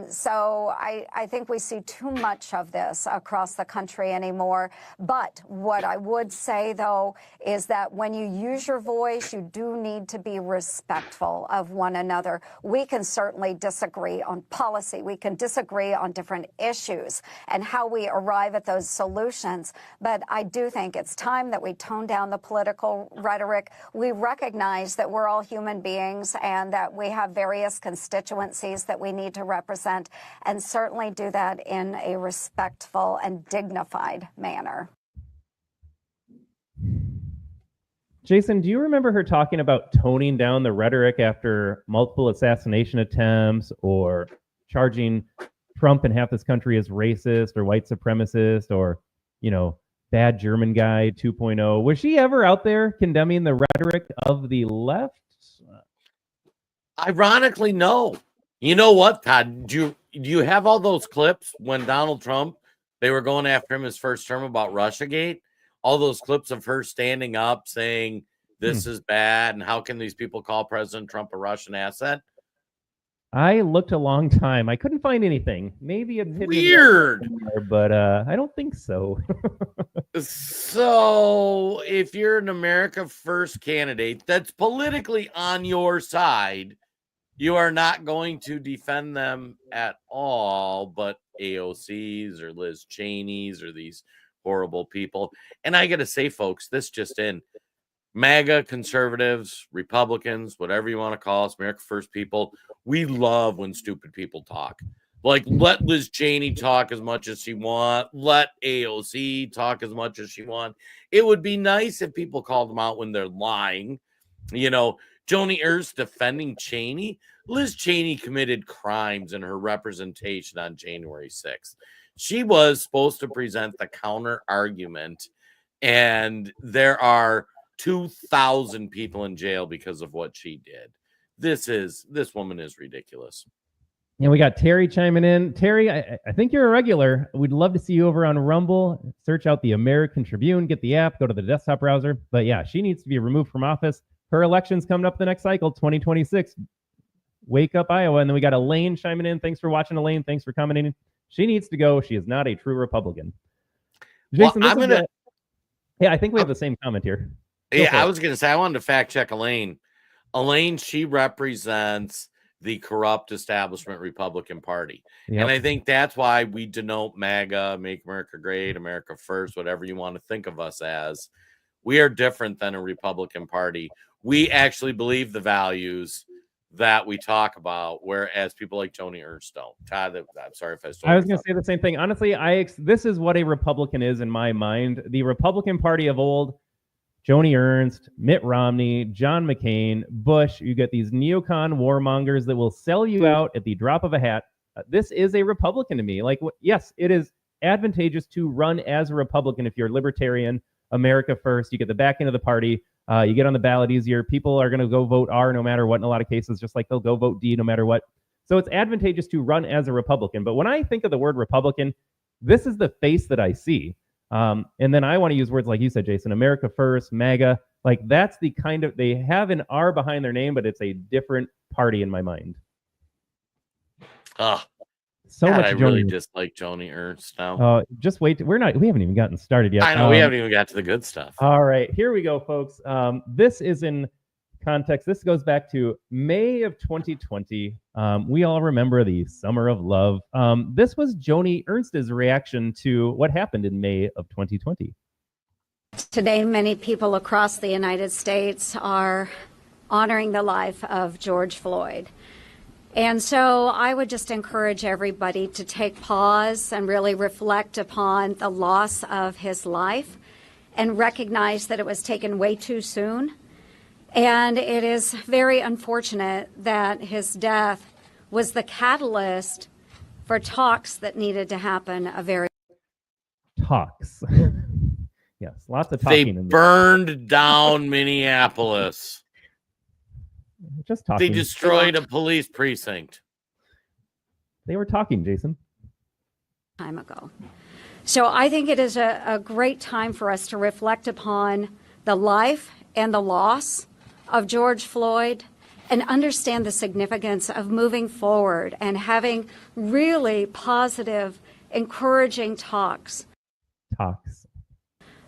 [SPEAKER 4] So I think we see too much of this across the country anymore. But what I would say, though, is that when you use your voice, you do need to be respectful of one another. We can certainly disagree on policy. We can disagree on different issues and how we arrive at those solutions. But I do think it's time that we tone down the political rhetoric. We recognize that we're all human beings and that we have various constituencies that we need to represent, and certainly do that in a respectful and dignified manner.
[SPEAKER 2] Jason, do you remember her talking about toning down the rhetoric after multiple assassination attempts, or charging Trump and half this country as racist or white supremacist or, bad German guy 2.0? Was she ever out there condemning the rhetoric of the left?
[SPEAKER 1] Ironically, no. You know what, Todd? Do you have all those clips when Donald Trump, they were going after him his first term about Russiagate? All those clips of her standing up saying this is bad and how can these people call President Trump a Russian asset?
[SPEAKER 2] I looked a long time. I couldn't find anything. Maybe it's
[SPEAKER 1] weird,
[SPEAKER 2] but I don't think so.
[SPEAKER 1] So if you're an America First candidate that's politically on your side, you are not going to defend them at all, but AOCs or Liz Cheney's or these horrible people. And I got to say, folks, this just in. MAGA, conservatives, Republicans, whatever you want to call us, America First people, we love when stupid people talk. Like, let Liz Cheney talk as much as she wants. Let AOC talk as much as she wants. It would be nice if people called them out when they're lying. Joni Ernst defending Cheney. Liz Cheney committed crimes in her representation on January 6th. She was supposed to present the counter argument, and there are 2,000 people in jail because of what she did. This woman is ridiculous.
[SPEAKER 2] And we got Terry chiming in. Terry, I think you're a regular. We'd love to see you over on Rumble. Search out the American Tribune, get the app, go to the desktop browser. But yeah, she needs to be removed from office. Her election's coming up the next cycle, 2026. Wake up, Iowa. And then we got Elaine chiming in. Thanks for watching, Elaine. Thanks for commenting. She needs to go. She is not a true Republican. Jason, I think we have the same comment here.
[SPEAKER 1] I was going to say, I wanted to fact check Elaine. Elaine, she represents the corrupt establishment Republican Party. Yep. And I think that's why we denote MAGA, Make America Great, America First, whatever you want to think of us as. We are different than a Republican Party. We actually believe the values that we talk about, whereas people like Joni Ernst don't. Todd, I'm sorry if I stole.
[SPEAKER 2] I was going to say the same thing. Honestly, this is what a Republican is in my mind. The Republican Party of old, Joni Ernst, Mitt Romney, John McCain, Bush. You get these neocon warmongers that will sell you out at the drop of a hat. This is a Republican to me. Like, yes, it is advantageous to run as a Republican if you're libertarian, America first. You get the back end of the party. You get on the ballot easier. People are going to go vote R no matter what in a lot of cases, just like they'll go vote D no matter what. So it's advantageous to run as a Republican. But when I think of the word Republican, this is the face that I see. And then I want to use words like you said, Jason, America first, MAGA. Like that's the kind of, they have an R behind their name, but it's a different party in my mind.
[SPEAKER 1] So God, much. I really dislike Joni Ernst now.
[SPEAKER 2] Just wait. We haven't even gotten started yet.
[SPEAKER 1] I know we haven't even got to the good stuff.
[SPEAKER 2] All right, here we go, folks. This is in context. This goes back to May of 2020. We all remember the Summer of Love. This was Joni Ernst's reaction to what happened in May of 2020.
[SPEAKER 4] Today, many people across the United States are honoring the life of George Floyd. And so I would just encourage everybody to take pause and really reflect upon the loss of his life and recognize that it was taken way too soon. And it is very unfortunate that his death was the catalyst for talks that needed to happen.
[SPEAKER 2] Talks. Yes, lots of talking.
[SPEAKER 1] They burned down Minneapolis.
[SPEAKER 2] Just talking.
[SPEAKER 1] They destroyed a police precinct.
[SPEAKER 2] They were talking, Jason.
[SPEAKER 4] Time ago. So I think it is a great time for us to reflect upon the life and the loss of George Floyd and understand the significance of moving forward and having really positive, encouraging talks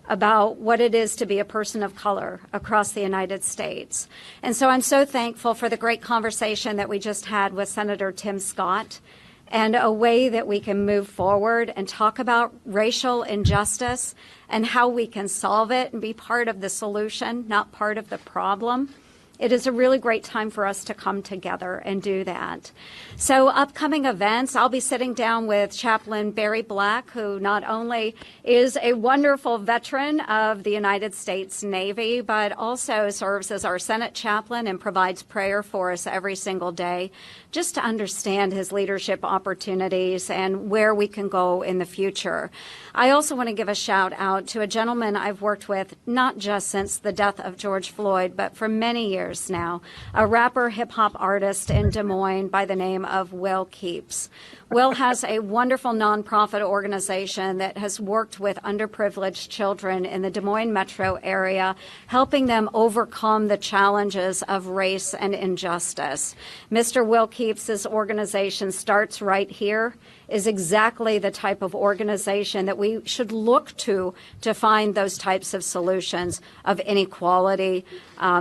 [SPEAKER 4] about what it is to be a person of color across the United States. And so I'm so thankful for the great conversation that we just had with Senator Tim Scott and a way that we can move forward and talk about racial injustice and how we can solve it and be part of the solution, not part of the problem. It is a really great time for us to come together and do that. So upcoming events, I'll be sitting down with Chaplain Barry Black, who not only is a wonderful veteran of the United States Navy, but also serves as our Senate chaplain and provides prayer for us every single day, just to understand his leadership opportunities and where we can go in the future. I also want to give a shout out to a gentleman I've worked with, not just since the death of George Floyd, but for many years now, a rapper, hip hop artist in Des Moines by the name of Will Keeps. Will has a wonderful nonprofit organization that has worked with underprivileged children in the Des Moines metro area, helping them overcome the challenges of race and injustice. Mr. Will Keeps' organization Starts Right Here is exactly the type of organization that we should look to find those types of solutions of inequality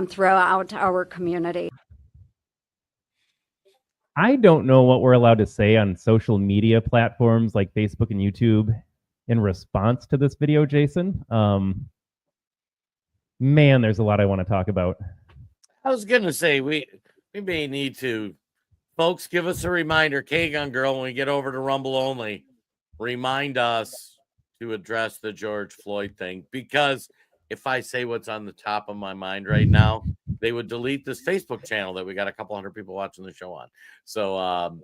[SPEAKER 4] throughout our community.
[SPEAKER 2] I don't know what we're allowed to say on social media platforms like Facebook and YouTube in response to this video, Jason. Man, there's a lot I want to talk about.
[SPEAKER 1] I was going to say, we may need to, folks, give us a reminder, K-Gun Girl, when we get over to Rumble Only, remind us to address the George Floyd thing, because if I say what's on the top of my mind right now, they would delete this Facebook channel that we got a couple hundred people watching the show on. So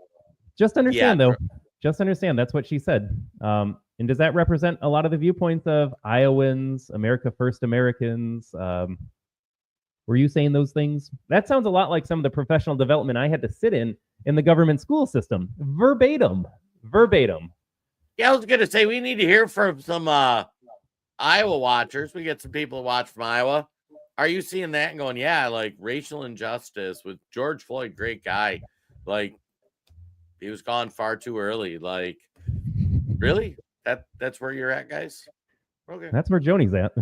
[SPEAKER 2] just understand, though, just understand that's what she said. And does that represent a lot of the viewpoints of Iowans, America First Americans? Were you saying those things? That sounds a lot like some of the professional development I had to sit in the government school system. Verbatim.
[SPEAKER 1] Yeah, I was going to say, we need to hear from some Iowa watchers. We get some people to watch from Iowa. Are you seeing that and going, yeah, like racial injustice with George Floyd, great guy. Like, he was gone far too early. Like, really? That's where you're at, guys? Okay.
[SPEAKER 2] That's where Joni's at.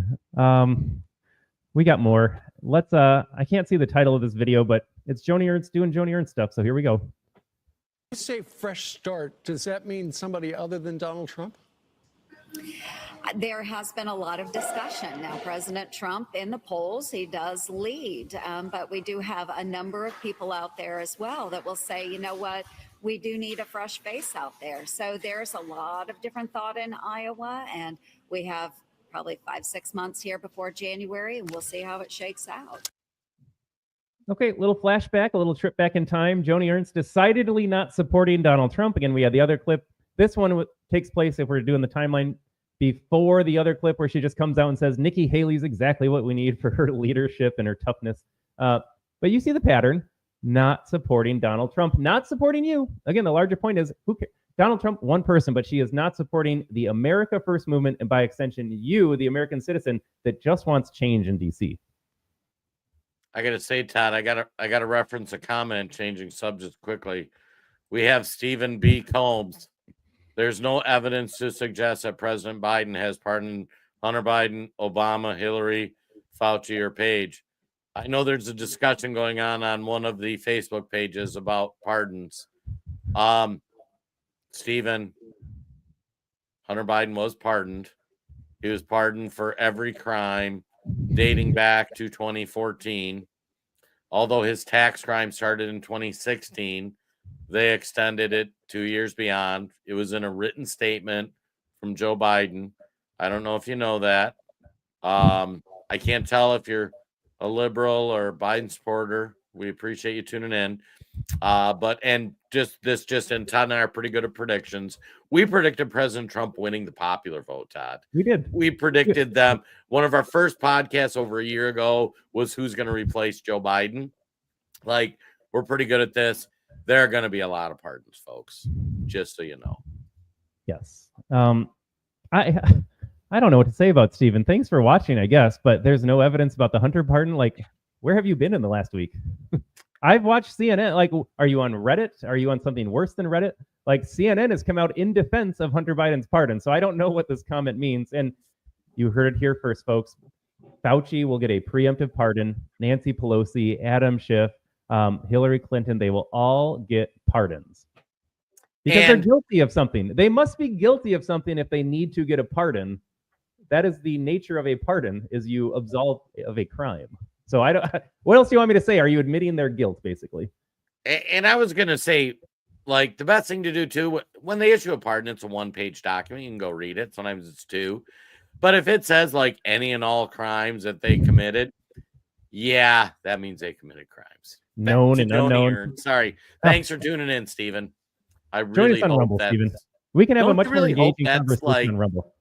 [SPEAKER 2] We got more. Let's I can't see the title of this video, but it's Joni Ernst doing Joni Ernst stuff. So here we go.
[SPEAKER 3] You say fresh start. Does that mean somebody other than Donald Trump?
[SPEAKER 4] There has been a lot of discussion. Now, President Trump in the polls, he does lead, but we do have a number of people out there as well that will say, you know what, we do need a fresh face out there. So there's a lot of different thought in Iowa, and we have probably 5-6 months here before January, and we'll see how it shakes out.
[SPEAKER 2] Okay, little flashback, a little trip back in time. Joni Ernst decidedly not supporting Donald Trump. Again, we had the other clip. This one takes place, if we're doing the timeline, before the other clip where she just comes out and says, Nikki Haley's exactly what we need for her leadership and her toughness. But you see the pattern, not supporting Donald Trump, not supporting you. Again, the larger point is, who cares? Donald Trump, one person, but she is not supporting the America First movement, and by extension, you, the American citizen that just wants change in D.C.
[SPEAKER 1] I gotta say, Todd, I gotta reference a comment, changing subjects quickly. We have Stephen B. Combs. There's no evidence to suggest that President Biden has pardoned Hunter Biden, Obama, Hillary, Fauci, or Page. I know there's a discussion going on one of the Facebook pages about pardons. Stephen, Hunter Biden was pardoned. He was pardoned for every crime dating back to 2014. Although his tax crime started in 2016, they extended it 2 years beyond. It was in a written statement from Joe Biden. I don't know if you know that. I can't tell if you're a liberal or a Biden supporter. We appreciate you tuning in. And Todd and I are pretty good at predictions. We predicted President Trump winning the popular vote, Todd.
[SPEAKER 2] We did.
[SPEAKER 1] We predicted them. One of our first podcasts over a year ago was who's going to replace Joe Biden. Like, we're pretty good at this. There are going to be a lot of pardons, folks, just so you know.
[SPEAKER 2] Yes. I don't know what to say about Stephen. Thanks for watching, I guess, but there's no evidence about the Hunter pardon. Like, where have you been in the last week? I've watched CNN. Like, are you on Reddit? Are you on something worse than Reddit? Like, CNN has come out in defense of Hunter Biden's pardon. So I don't know what this comment means. And you heard it here first, folks. Fauci will get a preemptive pardon. Nancy Pelosi, Adam Schiff, Hillary Clinton, they will all get pardons. Because they're guilty of something. They must be guilty of something if they need to get a pardon. That is the nature of a pardon, is you absolve of a crime. So I don't. What else do you want me to say? Are you admitting their guilt, basically?
[SPEAKER 1] And I was gonna say, like, the best thing to do too, when they issue a pardon, it's a 1-page document. You can go read it. Sometimes it's 2. But if it says like any and all crimes that they committed, yeah, that means they committed crimes.
[SPEAKER 2] Known and unknown.
[SPEAKER 1] Sorry. Thanks for tuning in, Stephen. I really
[SPEAKER 2] Join us on
[SPEAKER 1] hope
[SPEAKER 2] Rumble,
[SPEAKER 1] that
[SPEAKER 2] Stephen. We can have a much more
[SPEAKER 1] really
[SPEAKER 2] engaging conversation on Rumble.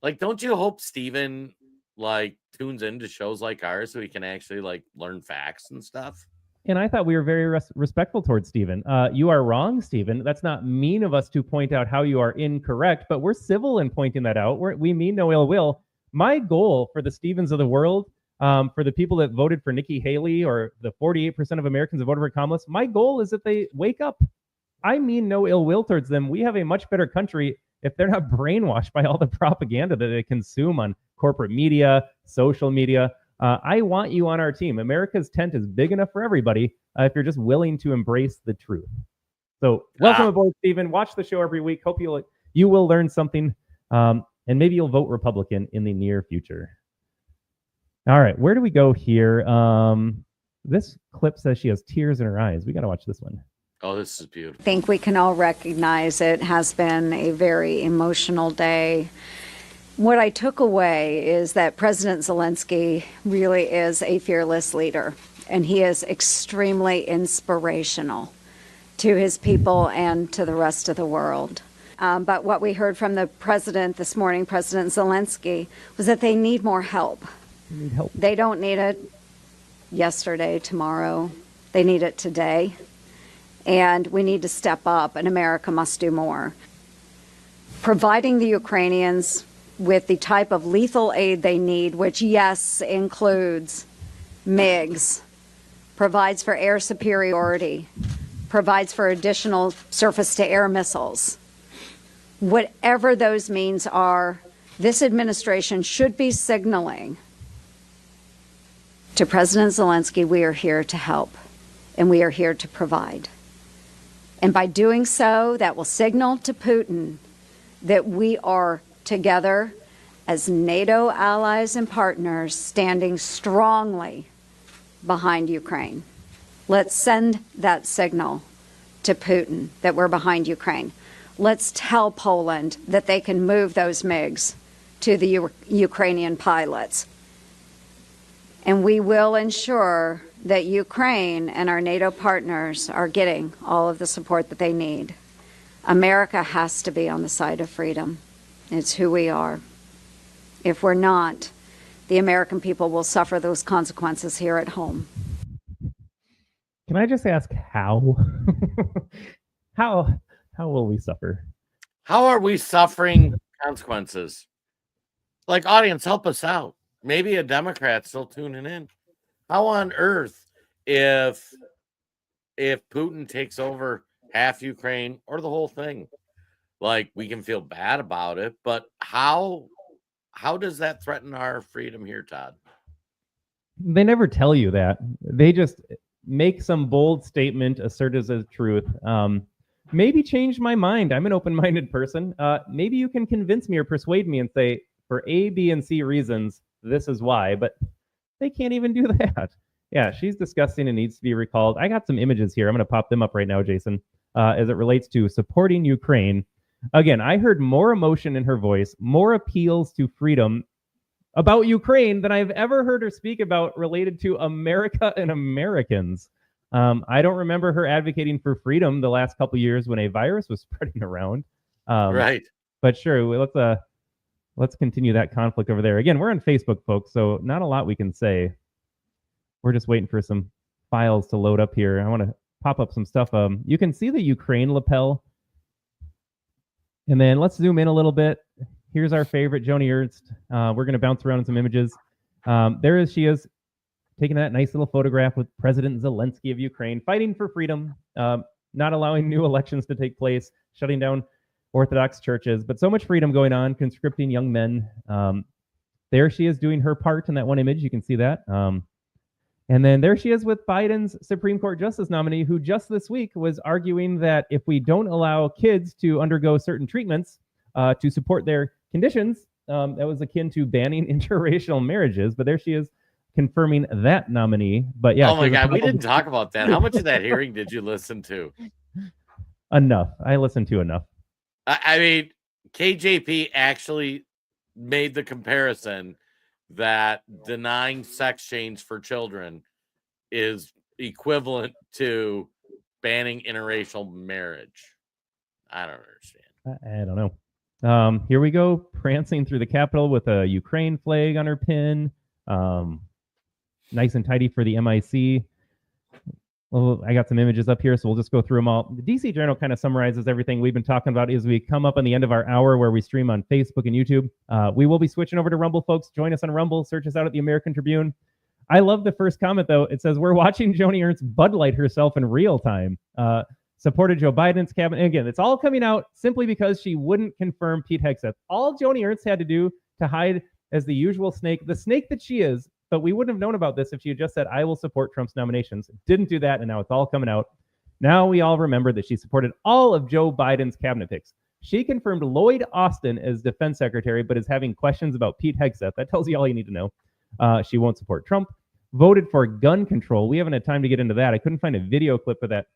[SPEAKER 1] Like, don't you hope Stephen like tunes into shows like ours so he can actually like learn facts and stuff?
[SPEAKER 2] And I thought we were very respectful towards Stephen. You are wrong, Stephen. That's not mean of us to point out how you are incorrect, but we're civil in pointing that out. We mean no ill will. My goal for the Stephens of the world, for the people that voted for Nikki Haley or the 48% of Americans that voted for Kamala, my goal is that they wake up. I mean no ill will towards them. We have a much better country if they're not brainwashed by all the propaganda that they consume on corporate media, social media. I want you on our team. America's tent is big enough for everybody if you're just willing to embrace the truth. So welcome aboard, Stephen. Watch the show every week. Hope you will learn something, and maybe you'll vote Republican in the near future. All right, where do we go here? This clip says she has tears in her eyes. We got to watch this one.
[SPEAKER 1] Oh, this is beautiful.
[SPEAKER 4] I think we can all recognize it has been a very emotional day. What I took away is that President Zelensky really is a fearless leader, and he is extremely inspirational to his people and to the rest of the world. But what we heard from the president this morning, President Zelensky, was that they need more help.
[SPEAKER 2] They need help.
[SPEAKER 4] They don't need it yesterday, tomorrow. They need it today. And we need to step up, and America must do more. Providing the Ukrainians with the type of lethal aid they need, which, yes, includes MiGs, provides for air superiority, provides for additional surface-to-air missiles. Whatever those means are, this administration should be signaling to President Zelensky, we are here to help, and we are here to provide. And by doing so, that will signal to Putin that we are together as NATO allies and partners standing strongly behind Ukraine. Let's send that signal to Putin that we're behind Ukraine. Let's tell Poland that they can move those MiGs to the Ukrainian pilots. And we will ensure that Ukraine and our NATO partners are getting all of the support that they need. America has to be on the side of freedom. It's who we are. If we're not, the American people will suffer those consequences here at home.
[SPEAKER 2] Can I just ask how? how will we suffer?
[SPEAKER 1] How are we suffering consequences? Like, audience, help us out. Maybe a Democrat's still tuning in. How on earth, if Putin takes over half Ukraine or the whole thing, like, we can feel bad about it, but how does that threaten our freedom here, Todd?
[SPEAKER 2] They never tell you that. They just make some bold statement, assert as a truth. Maybe change my mind. I'm an open-minded person. Maybe you can convince me or persuade me and say, for A, B, and C reasons, this is why. But they can't even do that. Yeah, she's disgusting and needs to be recalled. I got some images here. I'm going to pop them up right now, Jason, as it relates to supporting Ukraine. Again, I heard more emotion in her voice, more appeals to freedom about Ukraine than I've ever heard her speak about related to America and Americans. I don't remember her advocating for freedom the last couple of years when a virus was spreading around.
[SPEAKER 1] Right.
[SPEAKER 2] But sure, let's continue that conflict over there. Again, we're on Facebook, folks, so not a lot we can say. We're just waiting for some files to load up here. I want to pop up some stuff. You can see the Ukraine lapel. And then let's zoom in a little bit. Here's our favorite, Joni Ernst. We're going to bounce around in some images. She is, taking that nice little photograph with President Zelensky of Ukraine, fighting for freedom, not allowing new elections to take place, shutting down Orthodox churches, but so much freedom going on, conscripting young men. There she is doing her part in that one image. You can see that. And then there she is with Biden's Supreme Court Justice nominee, who just this week was arguing that if we don't allow kids to undergo certain treatments to support their conditions, that was akin to banning interracial marriages. But there she is confirming that nominee. But yeah.
[SPEAKER 1] Oh my God, we didn't talk about that. How much of that hearing did you listen to?
[SPEAKER 2] Enough. I listened to enough.
[SPEAKER 1] I mean, KJP actually made the comparison that denying sex change for children is equivalent to banning interracial marriage. I don't understand.
[SPEAKER 2] I don't know. Here we go, prancing through the Capitol with a Ukraine flag on her pin. Nice and tidy for the MIC. Well, I got some images up here, so we'll just go through them all. The DC Journal kind of summarizes everything we've been talking about as we come up on the end of our hour where we stream on Facebook and YouTube. We will be switching over to Rumble, folks. Join us on Rumble. Search us out at the American Tribune. I love the first comment, though. It says, we're watching Joni Ernst Bud Light herself in real time. Supported Joe Biden's cabinet. And again, it's all coming out simply because she wouldn't confirm Pete Hegseth. All Joni Ernst had to do to hide as the usual snake, the snake that she is, but we wouldn't have known about this if she had just said, I will support Trump's nominations. Didn't do that, and now it's all coming out. Now we all remember that she supported all of Joe Biden's cabinet picks. She confirmed Lloyd Austin as defense secretary, but is having questions about Pete Hegseth. That tells you all you need to know. She won't support Trump. Voted for gun control. We haven't had time to get into that. I couldn't find a video clip of that.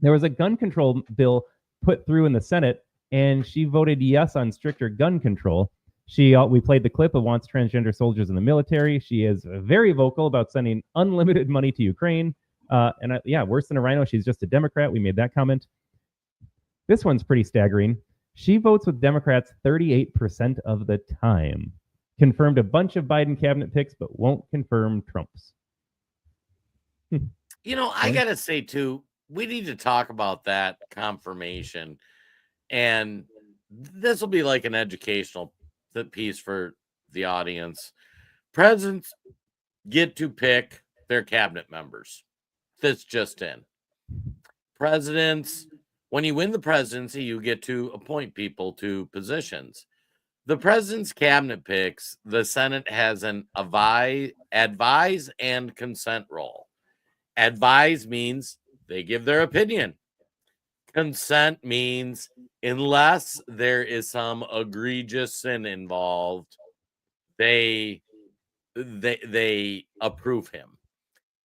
[SPEAKER 2] There was a gun control bill put through in the Senate, and she voted yes on stricter gun control. We played the clip of wants transgender soldiers in the military. She is very vocal about sending unlimited money to Ukraine. Worse than a RINO, she's just a Democrat. We made that comment. This one's pretty staggering. She votes with Democrats 38% of the time. Confirmed a bunch of Biden cabinet picks, but won't confirm Trump's.
[SPEAKER 1] I got to say, too, we need to talk about that confirmation. And this will be like an educational piece for the audience. Presidents get to pick their cabinet members. That's just in. Presidents, when you win the presidency, you get to appoint people to positions. The president's cabinet picks, the Senate has an advise and consent role. Advise means they give their opinion. consent means unless there is some egregious sin involved, they approve him.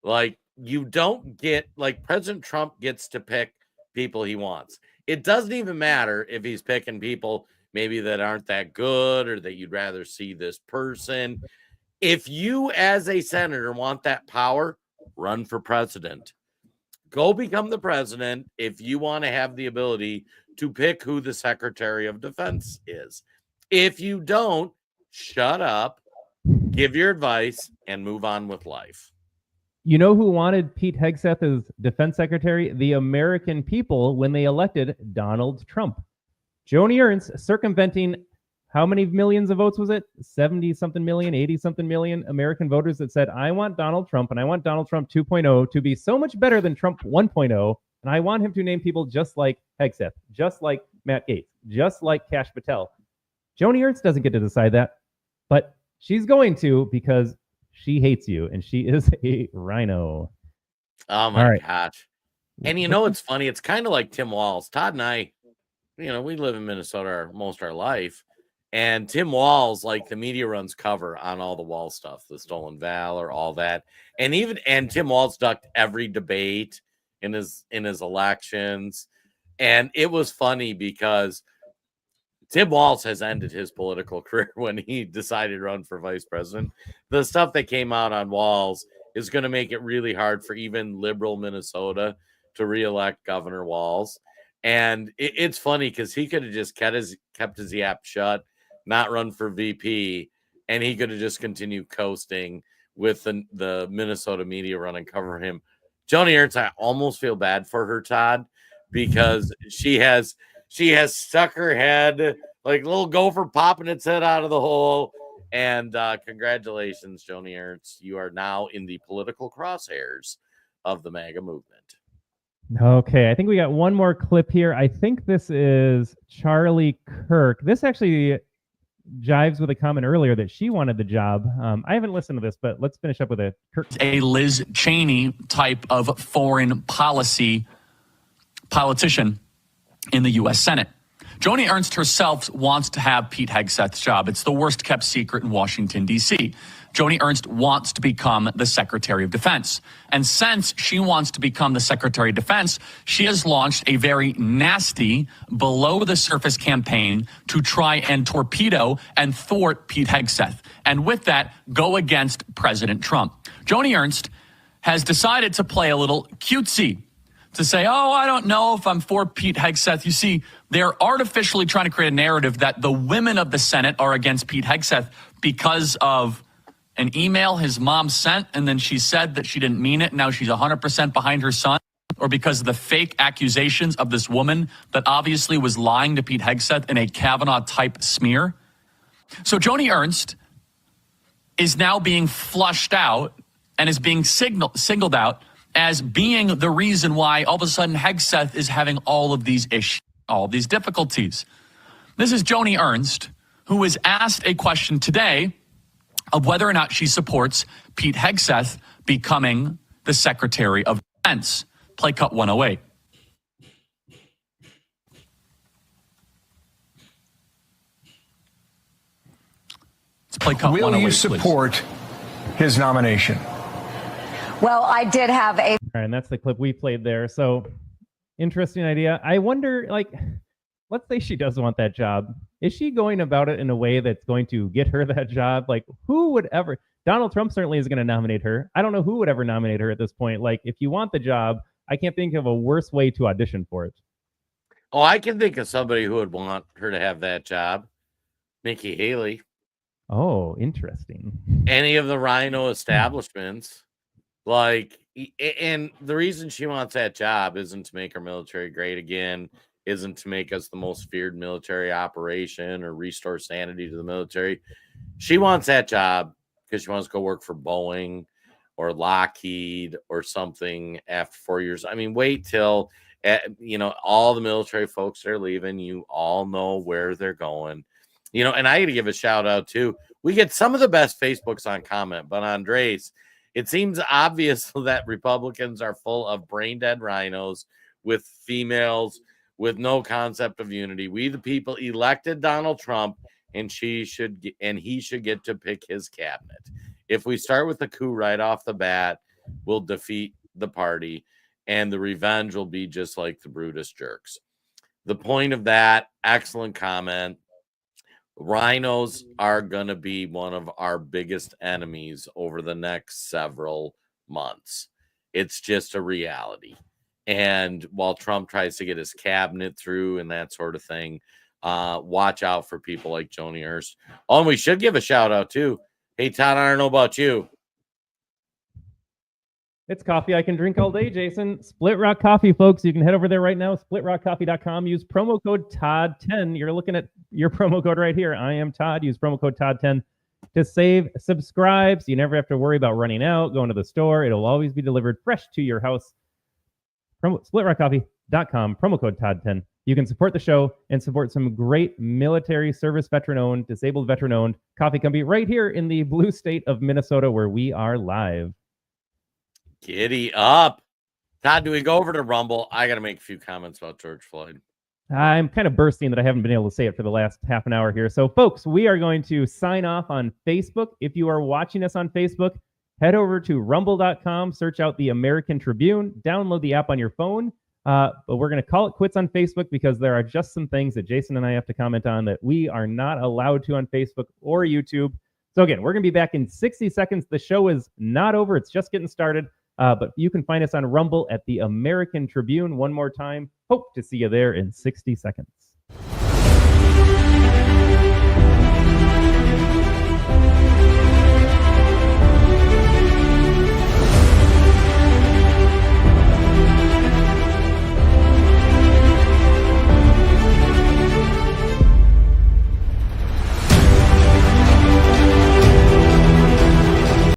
[SPEAKER 1] Like, you don't get, like, President Trump gets to pick people he wants. It doesn't even matter if he's picking people maybe that aren't that good or that you'd rather see this person. If you as a senator want that power, run for president. Go become the president if you want to have the ability to pick who the Secretary of Defense is. If you don't, shut up, give your advice, and move on with life.
[SPEAKER 2] You know who wanted Pete Hegseth as defense secretary? The American people when they elected Donald Trump. Joni Ernst circumventing how many millions of votes was it? 70-something million, 80-something million American voters that said, I want Donald Trump and I want Donald Trump 2.0 to be so much better than Trump 1.0. And I want him to name people just like Hegseth, just like Matt Gaetz, just like Kash Patel. Joni Ernst doesn't get to decide that, but she's going to because she hates you, and she is a RINO.
[SPEAKER 1] Oh, my gosh. And you know, it's funny. It's kind of like Tim Walz. Todd and I, we live in Minnesota most of our life. And Tim Walz, like, the media runs cover on all the Walz stuff, the stolen valor, all that. And Tim Walz ducked every debate in his elections. And it was funny because Tim Walz has ended his political career when he decided to run for vice president. The stuff that came out on Walz is going to make it really hard for even liberal Minnesota to reelect Governor Walz. And it's funny because he could have just kept his yap shut, not run for VP, and he could have just continued coasting with the Minnesota media running cover him. Joni Ernst, I almost feel bad for her, Todd, because she has stuck her head like a little gopher popping its head out of the hole. And congratulations, Joni Ernst. You are now in the political crosshairs of the MAGA movement.
[SPEAKER 2] Okay, I think we got one more clip here. I think this is Charlie Kirk. This actually jives with a comment earlier that she wanted the job. I haven't listened to this, but let's finish up with a Kirk.
[SPEAKER 7] A Liz Cheney type of foreign policy politician in the U.S. Senate. Joni Ernst herself wants to have Pete Hegseth's job. It's the worst kept secret in Washington, D.C. Joni Ernst wants to become the Secretary of Defense. And since she wants to become the Secretary of Defense, she has launched a very nasty, below-the-surface campaign to try and torpedo and thwart Pete Hegseth. And with that, go against President Trump. Joni Ernst has decided to play a little cutesy, to say, oh, I don't know if I'm for Pete Hegseth. You see, they're artificially trying to create a narrative that the women of the Senate are against Pete Hegseth because of an email his mom sent, and then she said that she didn't mean it. Now she's 100% behind her son, or because of the fake accusations of this woman that obviously was lying to Pete Hegseth in a Kavanaugh-type smear. So Joni Ernst is now being flushed out and is being singled out as being the reason why all of a sudden Hegseth is having all of these issues, all of these difficulties. This is Joni Ernst, who was asked a question today of whether or not she supports Pete Hegseth becoming the Secretary of Defense. Play cut 108. Let's play cut 108,
[SPEAKER 3] Will you support his nomination?
[SPEAKER 4] Well, I did have a...
[SPEAKER 2] All right, and that's the clip we played there. So, interesting idea. I wonder, like, let's say she does want that job. Is she going about it in a way that's going to get her that job? Like, who would ever... Donald Trump certainly is going to nominate her. I don't know who would ever nominate her at this point. Like, if you want the job, I can't think of a worse way to audition for it.
[SPEAKER 1] Oh, I can think of somebody who would want her to have that job. Nikki Haley.
[SPEAKER 2] Oh, interesting.
[SPEAKER 1] Any of the RINO establishments. Like, and the reason she wants that job isn't to make our military great again, isn't to make us the most feared military operation or restore sanity to the military. She wants that job because she wants to go work for Boeing or Lockheed or something after 4 years. I mean, wait till, all the military folks that are leaving, you all know where they're going. And I got to give a shout out too. We get some of the best Facebooks on comment, but Andres, it seems obvious that Republicans are full of brain dead RINOs with females with no concept of unity. We, the people, elected Donald Trump, and he should get to pick his cabinet. If we start with the coup right off the bat, we'll defeat the party, and the revenge will be just like the Brutus jerks. The point of that, excellent comment. Rhinos are going to be one of our biggest enemies over the next several months. It's just a reality. And while Trump tries to get his cabinet through and that sort of thing, watch out for people like Joni Ernst. Oh, and we should give a shout out too. Hey, Todd, I don't know about you.
[SPEAKER 2] It's coffee I can drink all day, Jason. Split Rock Coffee, folks. You can head over there right now, splitrockcoffee.com. Use promo code TODD10. You're looking at your promo code right here. I am Todd. Use promo code TODD10 to save. Subscribe so you never have to worry about running out, going to the store. It'll always be delivered fresh to your house. Splitrockcoffee.com, promo code TODD10. You can support the show and support some great military service veteran-owned, disabled veteran-owned coffee company right here in the blue state of Minnesota where we are live.
[SPEAKER 1] Giddy up. Todd, do we go over to Rumble? I got to make a few comments about George Floyd.
[SPEAKER 2] I'm kind of bursting that I haven't been able to say it for the last half an hour here. So, folks, we are going to sign off on Facebook. If you are watching us on Facebook, head over to rumble.com, search out the American Tribune, download the app on your phone. But we're going to call it quits on Facebook because there are just some things that Jason and I have to comment on that we are not allowed to on Facebook or YouTube. So, again, we're going to be back in 60 seconds. The show is not over. It's just getting started. But you can find us on Rumble at the American Tribune. One more time. Hope to see you there in 60 seconds.